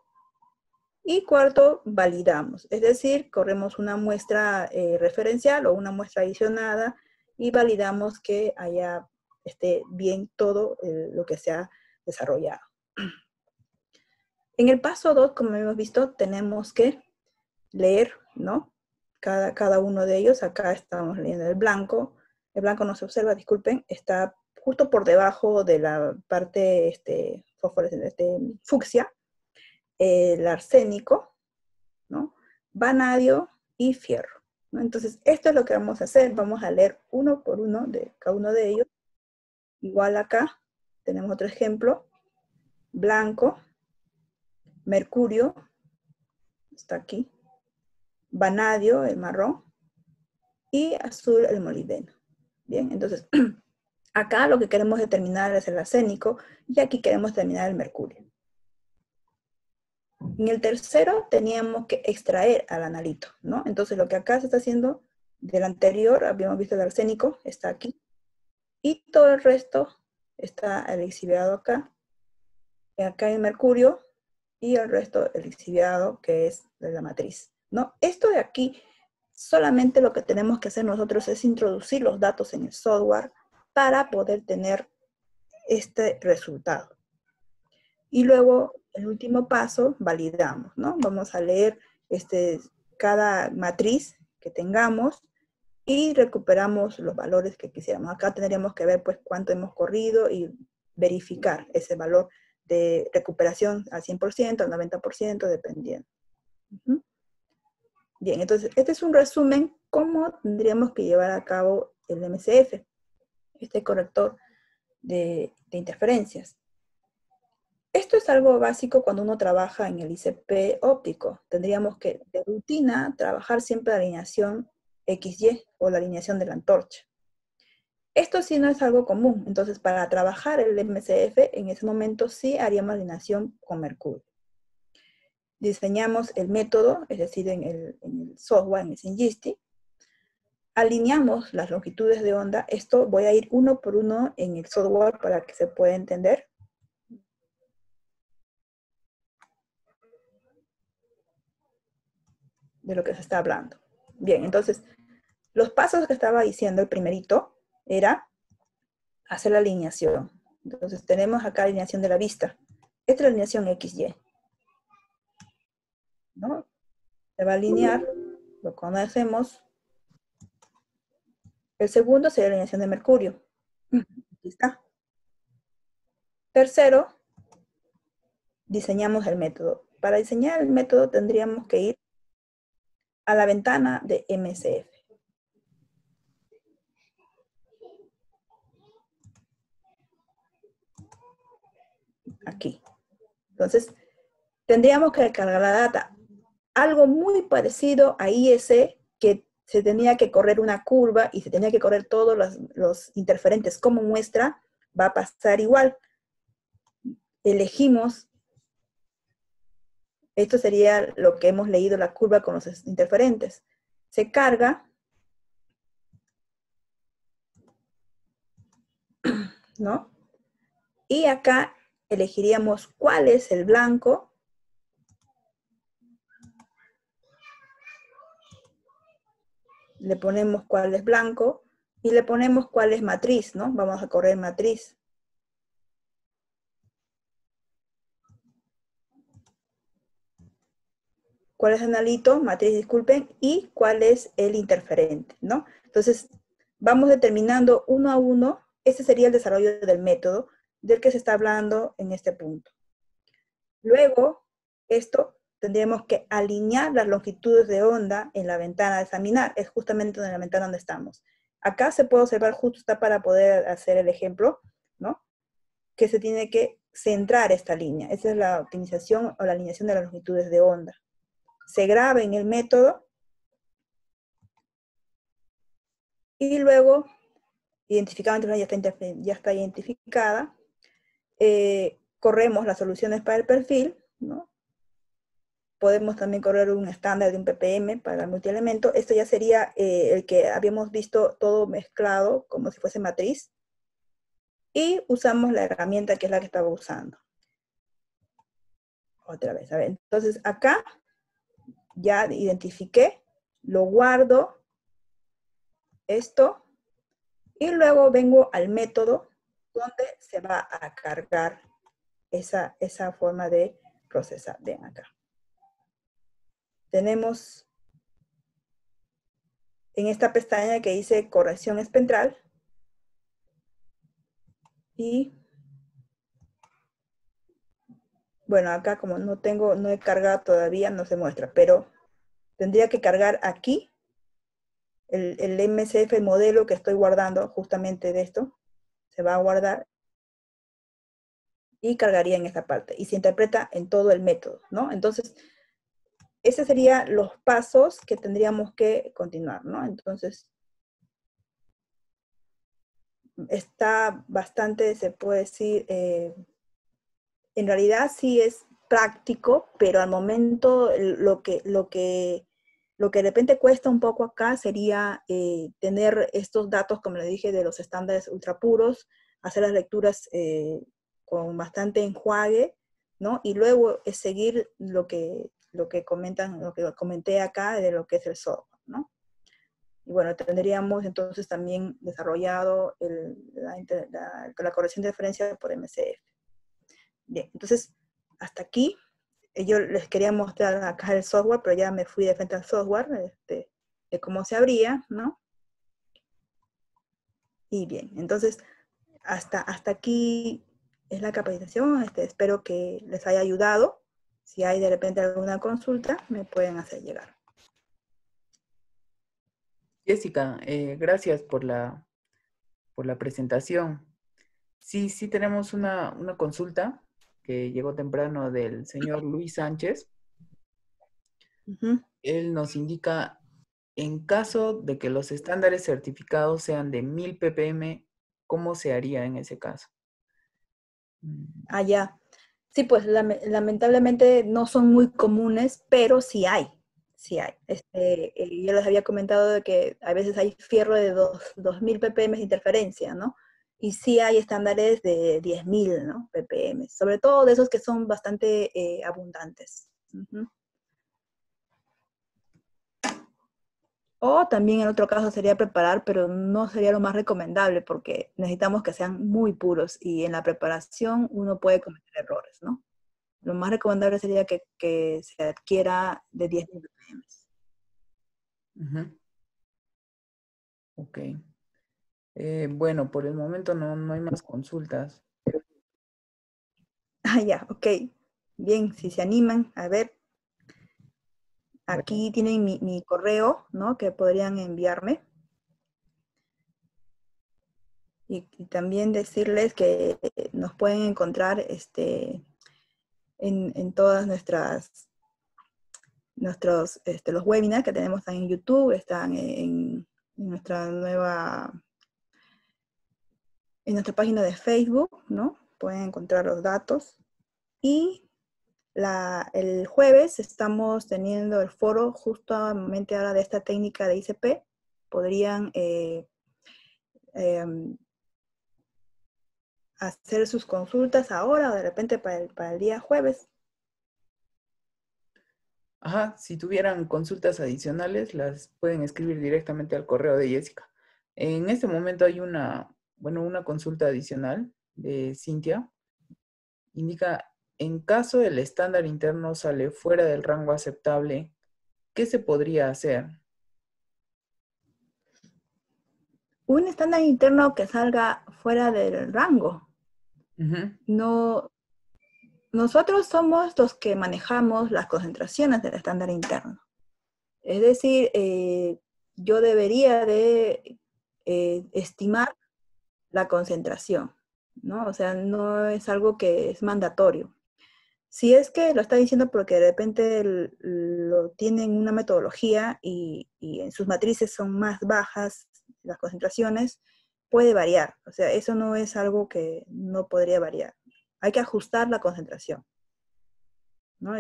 Y cuarto, validamos. Es decir, corremos una muestra referencial o una muestra adicionada y validamos que esté bien todo lo que se ha desarrollado. En el paso 2, como hemos visto, tenemos que leer, ¿no? Cada uno de ellos. Acá estamos leyendo el blanco. El blanco no se observa, disculpen, está justo por debajo de la parte fosforescente, fucsia, el arsénico, ¿no? Vanadio y fierro, ¿no? Entonces, esto es lo que vamos a hacer. Vamos a leer uno por uno de cada uno de ellos. Igual acá tenemos otro ejemplo. Blanco, mercurio, está aquí, vanadio, el marrón, y azul, el molibdeno. Bien, entonces, acá lo que queremos determinar es el arsénico, y aquí queremos determinar el mercurio. En el tercero teníamos que extraer al analito, ¿no? Entonces lo que acá se está haciendo, del anterior habíamos visto el arsénico, está aquí, y todo el resto está lixiviado acá. Acá hay el mercurio, y el resto el lixiviado, que es de la matriz, ¿no? Esto de aquí, solamente lo que tenemos que hacer nosotros es introducir los datos en el software para poder tener este resultado. Y luego, el último paso, validamos, ¿no? Vamos a leer cada matriz que tengamos y recuperamos los valores que quisiéramos. Acá tendríamos que ver, pues, cuánto hemos corrido y verificar ese valor de recuperación al 100%, al 90%, dependiendo. Bien, entonces, este es un resumen cómo tendríamos que llevar a cabo el MCF, este corrector de interferencias. Esto es algo básico cuando uno trabaja en el ICP óptico. Tendríamos que, de rutina, trabajar siempre la alineación XY o la alineación de la antorcha. Esto sí no es algo común. Entonces, para trabajar el MCF, en ese momento sí haríamos alineación con mercurio. Diseñamos el método, es decir, en el software, en el Syngisti. Alineamos las longitudes de onda. Esto voy a ir uno por uno en el software para que se pueda entender. De lo que se está hablando. Bien, entonces, los pasos que estaba diciendo, el primerito, era hacer la alineación. Entonces, tenemos acá la alineación de la vista. Esta es la alineación XY, ¿no? Se va a alinear, lo conocemos. El segundo sería la alineación de mercurio. Aquí está. Tercero, diseñamos el método. Para diseñar el método tendríamos que ir a la ventana de MCF. Aquí. Entonces, tendríamos que cargar la data. Algo muy parecido a IS, que se tenía que correr una curva y se tenía que correr todos los interferentes como muestra, va a pasar igual. Elegimos, esto sería lo que hemos leído, la curva con los interferentes. Se carga, ¿no? Y acá elegiríamos cuál es el blanco. Le ponemos cuál es blanco y le ponemos cuál es matriz, ¿no? Vamos a correr matriz. ¿Cuál es analito? Matriz, disculpen. Y cuál es el interferente, ¿no? Entonces, vamos determinando uno a uno. Ese sería el desarrollo del método del que se está hablando en este punto. Luego, esto tendríamos que alinear las longitudes de onda en la ventana de examinar. Es justamente en la ventana donde estamos. Acá se puede observar, justo está para poder hacer el ejemplo, ¿no? Que se tiene que centrar esta línea. Esa es la optimización o la alineación de las longitudes de onda. Se graba en el método y luego, identificada, ya está identificada, corremos las soluciones para el perfil, ¿no? Podemos también correr un estándar de un ppm para el multielemento. Esto ya sería el que habíamos visto todo mezclado como si fuese matriz. Y usamos la herramienta que es la que estaba usando. Otra vez, a ver. Entonces acá ya identifiqué, lo guardo, esto, y luego vengo al método donde se va a cargar esa forma de procesar. Ven acá. Tenemos en esta pestaña que dice corrección espectral y bueno, acá como no he cargado todavía, no se muestra, pero tendría que cargar aquí el MCF modelo que estoy guardando justamente de esto. Se va a guardar y cargaría en esta parte. Y se interpreta en todo el método, ¿no? Entonces, esos serían los pasos que tendríamos que continuar, ¿no? Entonces, está bastante, se puede decir, en realidad sí es práctico, pero al momento lo que de repente cuesta un poco acá sería tener estos datos, como le dije, de los estándares ultra puros, hacer las lecturas con bastante enjuague, ¿no? Y luego es seguir lo que comentan, lo que comenté acá de lo que es el software, ¿no? Y bueno, tendríamos entonces también desarrollado la corrección de referencia por MCF. Bien, entonces, hasta aquí. Yo les quería mostrar acá el software, pero ya me fui de frente al software, de cómo se abría, ¿no? Y bien, entonces, hasta aquí es la capacitación. Espero que les haya ayudado. Si hay de repente alguna consulta, me pueden hacer llegar. Jessica, gracias por la presentación. Sí, tenemos una consulta que llegó temprano del señor Luis Sánchez. Él nos indica, en caso de que los estándares certificados sean de 1000 ppm, ¿cómo se haría en ese caso? Ah, ya. Sí, pues lamentablemente no son muy comunes, pero sí hay. Sí hay. Yo les había comentado de que a veces hay fierro de 2000 ppm de interferencia, ¿no? Y sí hay estándares de 10.000, ¿no? ppm, sobre todo de esos que son bastante abundantes. O también en otro caso sería preparar, pero no sería lo más recomendable porque necesitamos que sean muy puros y en la preparación uno puede cometer errores, ¿no? Lo más recomendable sería que se adquiera de 10.000 ppm. Ok. Bueno, por el momento no hay más consultas. Ah, ya, ok. Bien, si se animan, a ver. Aquí Bueno, tienen mi correo, ¿no? Que podrían enviarme. Y también decirles que nos pueden encontrar en todas los webinars que tenemos en YouTube, están en nuestra página de Facebook, ¿no? Pueden encontrar los datos. Y el jueves estamos teniendo el foro justamente ahora de esta técnica de ICP. Podrían hacer sus consultas ahora o de repente para el día jueves. Ajá, si tuvieran consultas adicionales, las pueden escribir directamente al correo de Jessica. En este momento hay una consulta adicional de Cintia. Indica, en caso el estándar interno sale fuera del rango aceptable, ¿qué se podría hacer? Un estándar interno que salga fuera del rango. Ujú. No, nosotros somos los que manejamos las concentraciones del estándar interno. Es decir, yo debería de estimar la concentración, ¿no? O sea, no es algo que es mandatorio. Si es que lo está diciendo porque de repente lo tienen una metodología y en sus matrices son más bajas las concentraciones, puede variar. O sea, eso no es algo que no podría variar. Hay que ajustar la concentración, ¿no?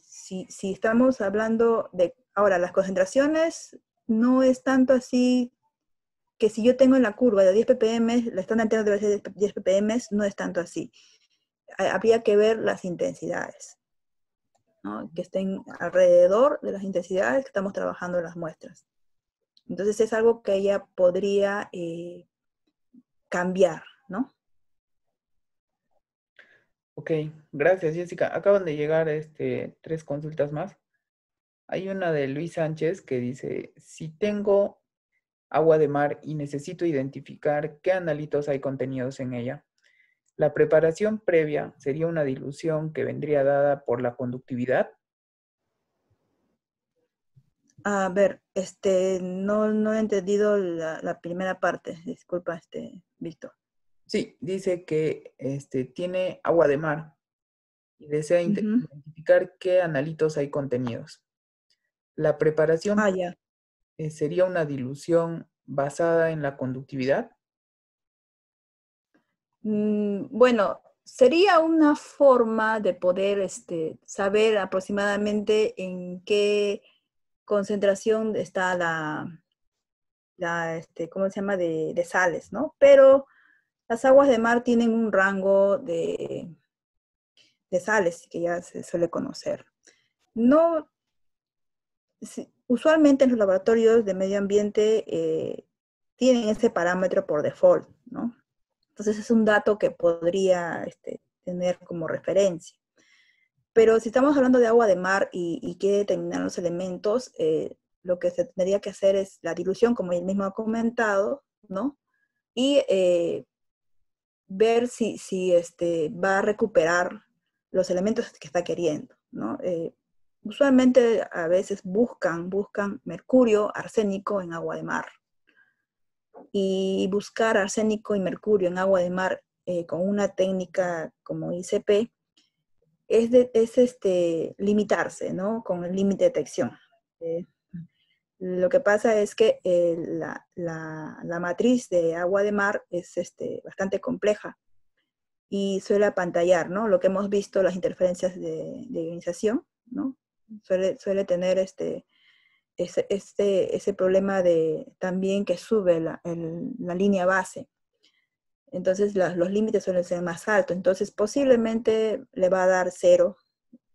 Si estamos hablando de, ahora, las concentraciones no es tanto así que si yo tengo en la curva de 10 ppm, la estándar entero debe ser 10 ppm, no es tanto así. Habría que ver las intensidades, ¿no? Que estén alrededor de las intensidades que estamos trabajando en las muestras. Entonces es algo que ella podría cambiar, ¿no? Ok, gracias Jessica. Acaban de llegar 3 consultas más. Hay una de Luis Sánchez que dice, si tengo agua de mar y necesito identificar qué analitos hay contenidos en ella, la preparación previa sería una dilución que vendría dada por la conductividad. A ver, no he entendido la primera parte. Disculpa, Víctor. Sí, dice que tiene agua de mar y desea Ujú. identificar qué analitos hay contenidos. La preparación Ah, ya. sería una dilución basada en la conductividad. Bueno, sería una forma de poder saber aproximadamente en qué concentración está ¿cómo se llama? De sales, ¿no? Pero las aguas de mar tienen un rango de sales que ya se suele conocer. No, usualmente en los laboratorios de medio ambiente tienen ese parámetro por default, ¿no? Entonces es un dato que podría tener como referencia. Pero si estamos hablando de agua de mar y quiere determinar los elementos, lo que se tendría que hacer es la dilución, como él mismo ha comentado, ¿no? Y ver si va a recuperar los elementos que está queriendo, ¿no? Usualmente a veces buscan mercurio, arsénico en agua de mar. Y buscar arsénico y mercurio en agua de mar con una técnica como ICP es limitarse, ¿no? Con el límite de detección. Eh, lo que pasa es que la matriz de agua de mar es bastante compleja y suele apantallar, ¿no? Lo que hemos visto, las interferencias de ionización, ¿no? Suele tener ese problema de también que sube la línea base. Entonces los límites suelen ser más altos. Entonces posiblemente le va a dar 0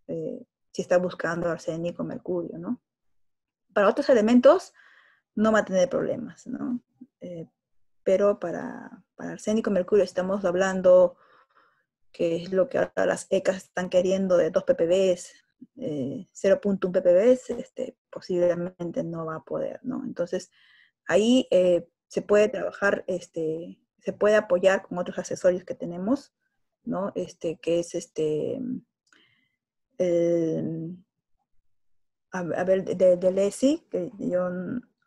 si está buscando arsénico, mercurio, ¿no? Para otros elementos no va a tener problemas, ¿no? Pero para arsénico, mercurio estamos hablando que es lo que ahora las ECAs están queriendo de 2 ppb, 0.1 ppb, posiblemente no va a poder, ¿no? Entonces, ahí se puede trabajar, se puede apoyar con otros accesorios que tenemos, ¿no? Que es el, a ver, de LESI, que yo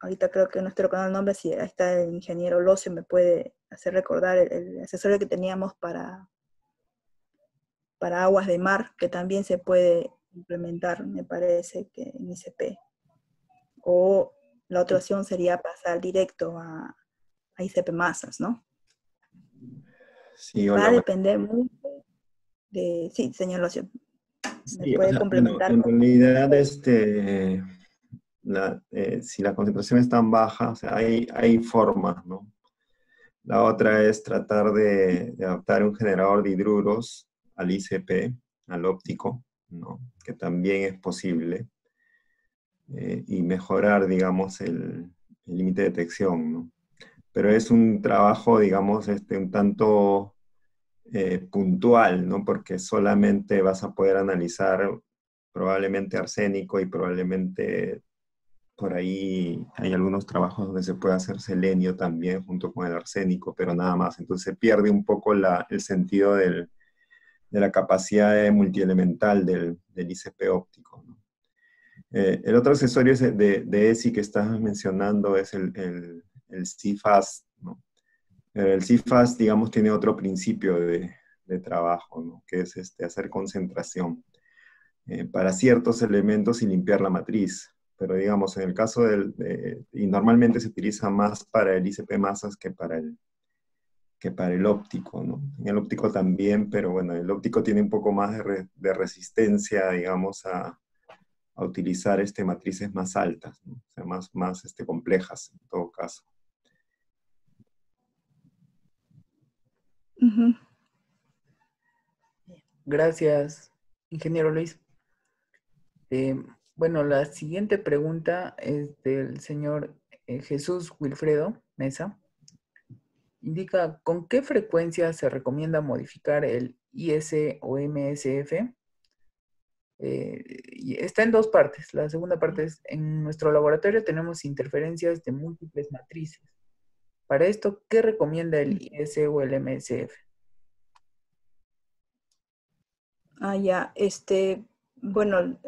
ahorita creo que no estoy recordando el nombre, si ahí está el ingeniero Locio, me puede hacer recordar el accesorio que teníamos para aguas de mar, que también se puede implementar, me parece, que en ICP. O la otra opción sería pasar directo a ICP masas, ¿no? Sí, Va a hola. depender mucho de... Sí, señor Locio, me Sí, o puede sea, bueno, complementar en con... realidad, si la concentración es tan baja, o sea, hay formas, ¿no? La otra es tratar de adaptar un generador de hidruros al ICP, al óptico, ¿no? Que también es posible, y mejorar, digamos, el límite de detección, ¿no? Pero es un trabajo, digamos, un tanto puntual, ¿no? Porque solamente vas a poder analizar probablemente arsénico y probablemente por ahí hay algunos trabajos donde se puede hacer selenio también junto con el arsénico, pero nada más. Entonces se pierde un poco el sentido de la capacidad multielemental del ICP óptico, ¿no? El otro accesorio de ESI que estás mencionando es el CFAST, ¿no? El CFAST, digamos, tiene otro principio de trabajo, ¿no? Que es hacer concentración para ciertos elementos y limpiar la matriz. Pero digamos, en el caso y normalmente se utiliza más para el ICP masas que para el óptico, ¿no? En el óptico también, pero bueno, el óptico tiene un poco más de resistencia, digamos, a utilizar matrices más altas, ¿no? O sea, más complejas en todo caso. Gracias, ingeniero Luis. Bueno, la siguiente pregunta es del señor Jesús Wilfredo Mesa. Indica, ¿con qué frecuencia se recomienda modificar el IS o MSF? Y está en dos partes. La segunda parte es, en nuestro laboratorio tenemos interferencias de múltiples matrices. Para esto, ¿qué recomienda el IS o el MSF? Ya, bueno,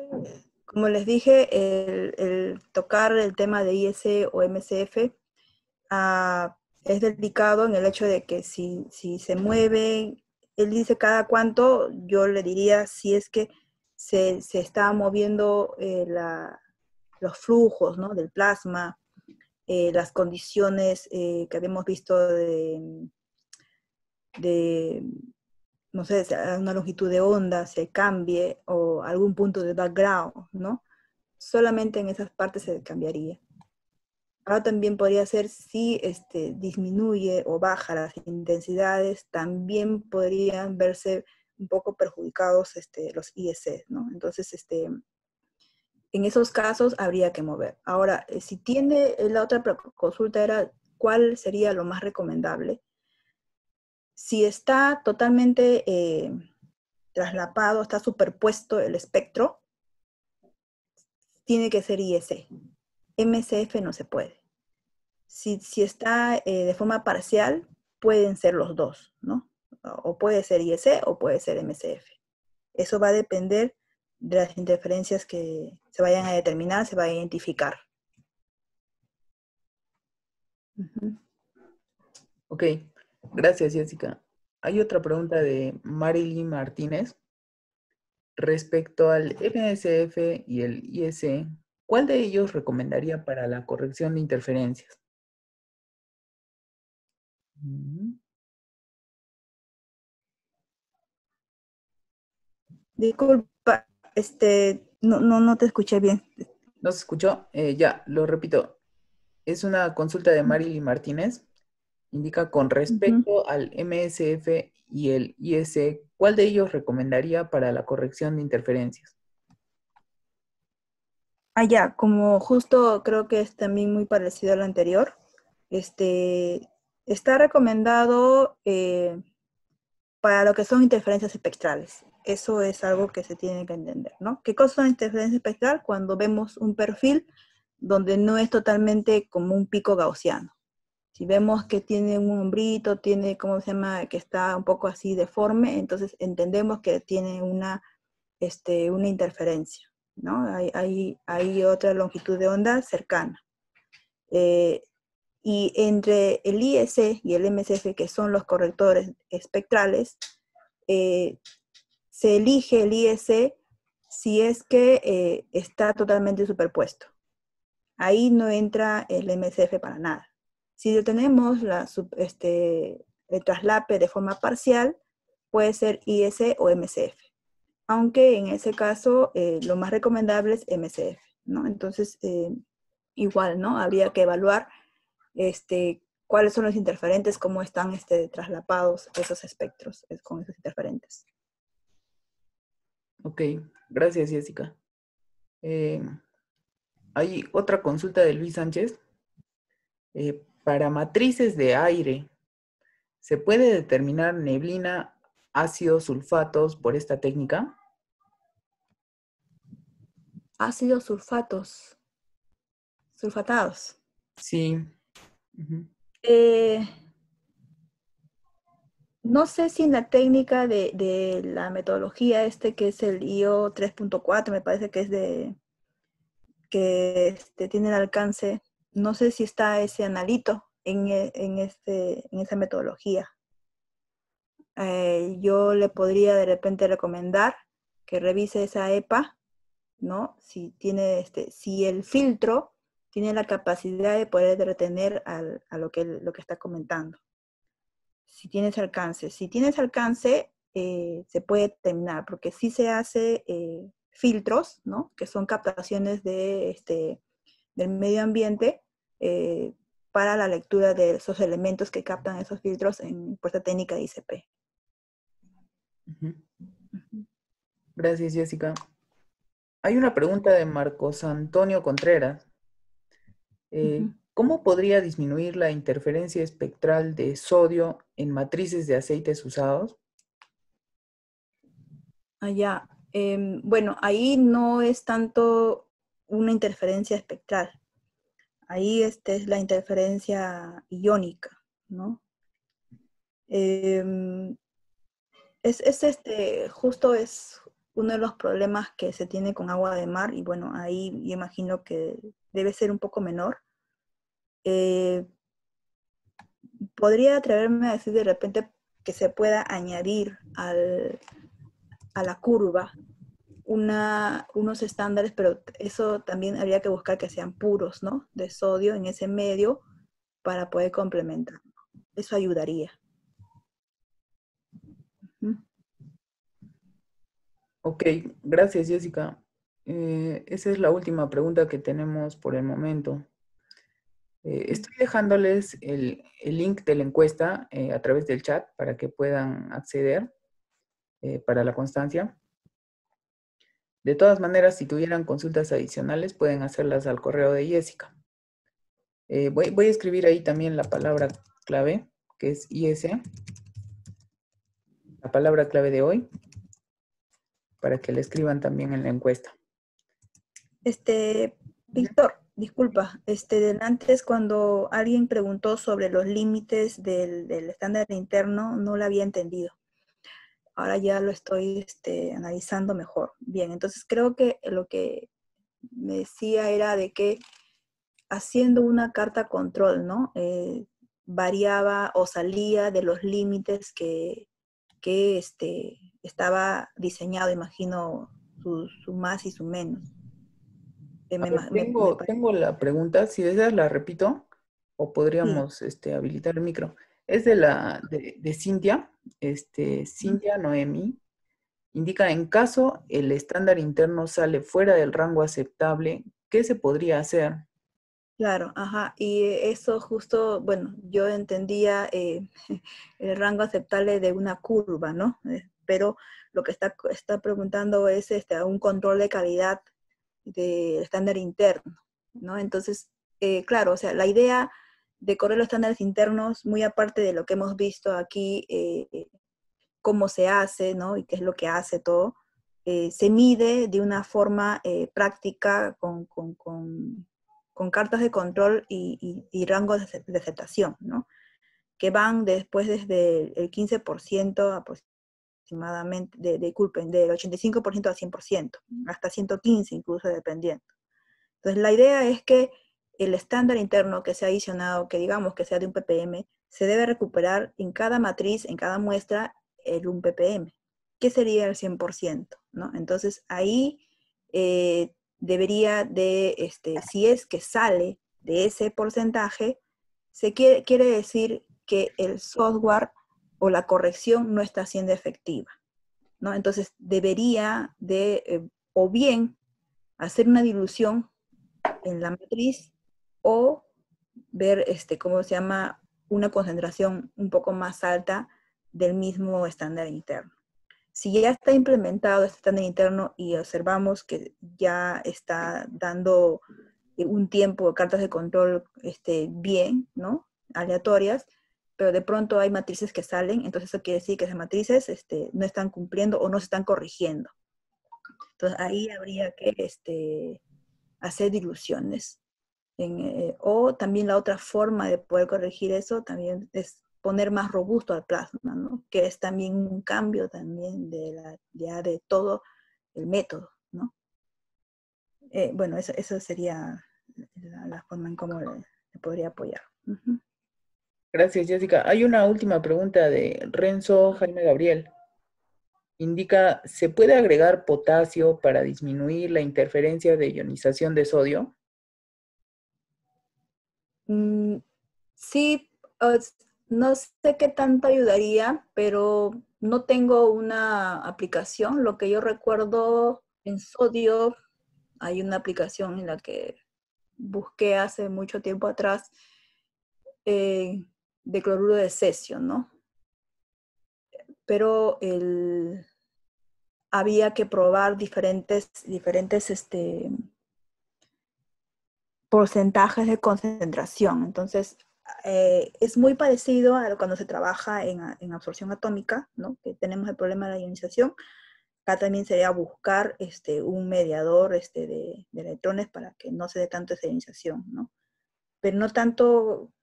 como les dije, el tocar el tema de IS o MCF es delicado en el hecho de que si se mueve, él dice cada cuánto, yo le diría si es que se está moviendo los flujos, ¿no? Del plasma, las condiciones que habíamos visto de no sé, una longitud de onda se cambie o algún punto de background, ¿no? Solamente en esas partes se cambiaría. Ahora también podría ser si disminuye o baja las intensidades, también podrían verse un poco perjudicados los IEC, ¿no? Entonces, en esos casos habría que mover. Ahora, si tiene, la otra consulta era cuál sería lo más recomendable. Si está totalmente traslapado, está superpuesto el espectro, tiene que ser IEC. MCF no se puede. Si está de forma parcial, pueden ser los dos, ¿no? O puede ser IEC o puede ser MCF. Eso va a depender de las interferencias que se vayan a determinar, se va a identificar. Ok, gracias, Jessica. Hay otra pregunta de Marilyn Martínez. Respecto al MSF y el IS, ¿cuál de ellos recomendaría para la corrección de interferencias? Disculpa, no te escuché bien. ¿No se escuchó? Ya, lo repito. Es una consulta de Marilyn Martínez. Indica con respecto al MSF y el IS, ¿cuál de ellos recomendaría para la corrección de interferencias? Ya, como justo creo que es también muy parecido al anterior, está recomendado para lo que son interferencias espectrales. Eso es algo que se tiene que entender, ¿no? ¿Qué cosa es interferencia espectral? Cuando vemos un perfil donde no es totalmente como un pico gaussiano. Si vemos que tiene un hombrito, tiene, ¿cómo se llama?, que está un poco así deforme, entonces entendemos que tiene una interferencia, ¿no? Hay otra longitud de onda cercana. Y entre el IS y el MSF, que son los correctores espectrales, se elige el IS si es que está totalmente superpuesto. Ahí no entra el MSF para nada. Si tenemos el traslape de forma parcial, puede ser IS o MCF. Aunque en ese caso lo más recomendable es MCF, ¿no? Entonces, igual, ¿no? Habría que evaluar cuáles son los interferentes, cómo están traslapados esos espectros con esos interferentes. Ok, gracias, Jessica. Hay otra consulta de Luis Sánchez. Para matrices de aire, ¿se puede determinar neblina, ácidos, sulfatos por esta técnica? Ácidos sulfatados. Sí. Uh-huh. No sé si en la técnica de la metodología que es el IO 3.4, me parece que es que tiene el alcance, no sé si está ese analito en esa metodología. Yo le podría de repente recomendar que revise esa EPA, ¿no? Si tiene si el filtro tiene la capacidad de poder retener a lo que está comentando. Si tienes alcance. Si tienes alcance, se puede terminar, porque sí se hace filtros, ¿no? Que son captaciones del medio ambiente para la lectura de esos elementos que captan esos filtros en puesta técnica de ICP. Uh-huh. Uh-huh. Gracias, Jessica. Hay una pregunta de Marcos Antonio Contreras. Uh-huh. ¿Cómo podría disminuir la interferencia espectral de sodio en matrices de aceites usados? Allá. Bueno, ahí no es tanto una interferencia espectral. Ahí es la interferencia iónica, ¿no? Justo es uno de los problemas que se tiene con agua de mar, y bueno, ahí yo imagino que debe ser un poco menor. Podría atreverme a decir de repente que se pueda añadir a la curva unos estándares, pero eso también habría que buscar que sean puros, ¿no? De sodio en ese medio para poder complementar. Eso ayudaría. Ok, gracias, Jessica. Esa es la última pregunta que tenemos por el momento. Estoy dejándoles el link de la encuesta a través del chat para que puedan acceder para la constancia. De todas maneras, si tuvieran consultas adicionales, pueden hacerlas al correo de Jessica. Voy a escribir ahí también la palabra clave, que es IS, la palabra clave de hoy, para que la escriban también en la encuesta. Víctor, disculpa, antes cuando alguien preguntó sobre los límites del estándar interno, no lo había entendido. Ahora ya lo estoy analizando mejor. Bien, entonces creo que lo que me decía era de que haciendo una carta control, ¿no? Variaba o salía de los límites que estaba diseñado, imagino, su más y su menos. Tengo la pregunta, si deseas la repito, o podríamos sí. Habilitar el micro. Es de Cintia, Cintia Noemi. Indica, en caso el estándar interno sale fuera del rango aceptable, ¿qué se podría hacer? Claro, ajá, y eso justo, bueno, yo entendía el rango aceptable de una curva, ¿no? Pero lo que está preguntando es un control de calidad del estándar interno, ¿no? Entonces, claro, o sea, la idea de correr los estándares internos, muy aparte de lo que hemos visto aquí, cómo se hace, ¿no? Y qué es lo que hace todo, se mide de una forma práctica con cartas de control y rangos de aceptación, ¿no? Que van después desde el 15% aproximadamente, disculpen, del 85% al 100%, hasta 115 incluso dependiendo. Entonces la idea es que el estándar interno que se ha adicionado, que digamos que sea de un ppm, se debe recuperar en cada matriz, en cada muestra, el 1 ppm, que sería el 100%, ¿no? Entonces ahí debería de, si es que sale de ese porcentaje, quiere decir que el software o la corrección no está siendo efectiva, ¿no? Entonces debería de, o bien, hacer una dilución en la matriz, o ver, ¿cómo se llama? una concentración un poco más alta del mismo estándar interno. Si ya está implementado este estándar interno y observamos que ya está dando un tiempo cartas de control bien, ¿no? Aleatorias, pero de pronto hay matrices que salen, entonces eso quiere decir que esas matrices no están cumpliendo o no se están corrigiendo. Entonces ahí habría que hacer diluciones. O también la otra forma de poder corregir eso también es poner más robusto al plasma, ¿no? Que es también un cambio también ya de todo el método, ¿no? Bueno, eso sería la forma en cómo le podría apoyar. Uh-huh. Gracias, Jessica. Hay una última pregunta de Renzo Jaime Gabriel. Indica, ¿se puede agregar potasio para disminuir la interferencia de ionización de sodio? Sí, no sé qué tanto ayudaría, pero no tengo una aplicación. Lo que yo recuerdo en sodio, hay una aplicación en la que busqué hace mucho tiempo atrás de cloruro de cesio, ¿no? Pero había que probar diferentes porcentajes de concentración. Entonces, es muy parecido a cuando se trabaja en absorción atómica, ¿no? Que tenemos el problema de la ionización. Acá también sería buscar un mediador de electrones para que no se dé tanto esa ionización, ¿no? Pero no tanto,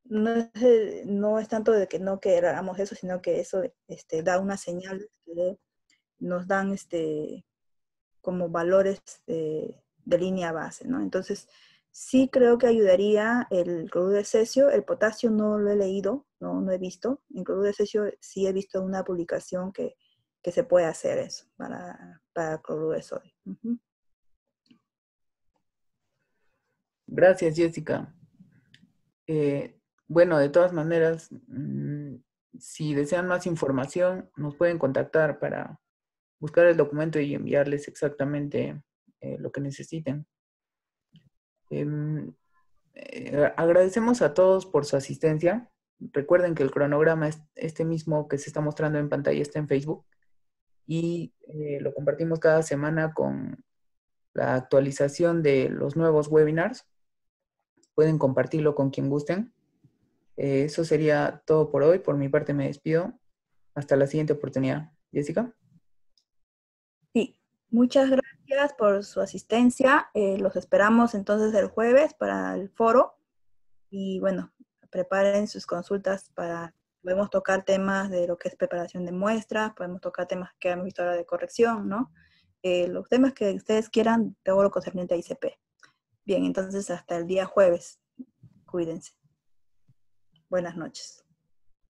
no es tanto de que no queramos eso, sino que eso da una señal que nos dan como valores de línea base, ¿no? Entonces, sí creo que ayudaría el cloruro de cesio. El potasio no lo he leído, no he visto. En cloruro de cesio sí he visto una publicación que se puede hacer eso para cloruro de sodio. Uh-huh. Gracias, Jessica. Bueno, de todas maneras, si desean más información, nos pueden contactar para buscar el documento y enviarles exactamente lo que necesiten. Agradecemos a todos por su asistencia. Recuerden que el cronograma es este mismo que se está mostrando en pantalla, está en Facebook, y lo compartimos cada semana con la actualización de los nuevos webinars. Pueden compartirlo con quien gusten. Eso sería todo por hoy. Por mi parte me despido. Hasta la siguiente oportunidad. Jessica. Sí, muchas gracias por su asistencia. Los esperamos entonces el jueves para el foro. Y bueno, preparen sus consultas podemos tocar temas de lo que es preparación de muestras, podemos tocar temas que hemos visto ahora de corrección, ¿no? Los temas que ustedes quieran, todo lo concerniente a ICP. Bien, entonces hasta el día jueves. Cuídense. Buenas noches.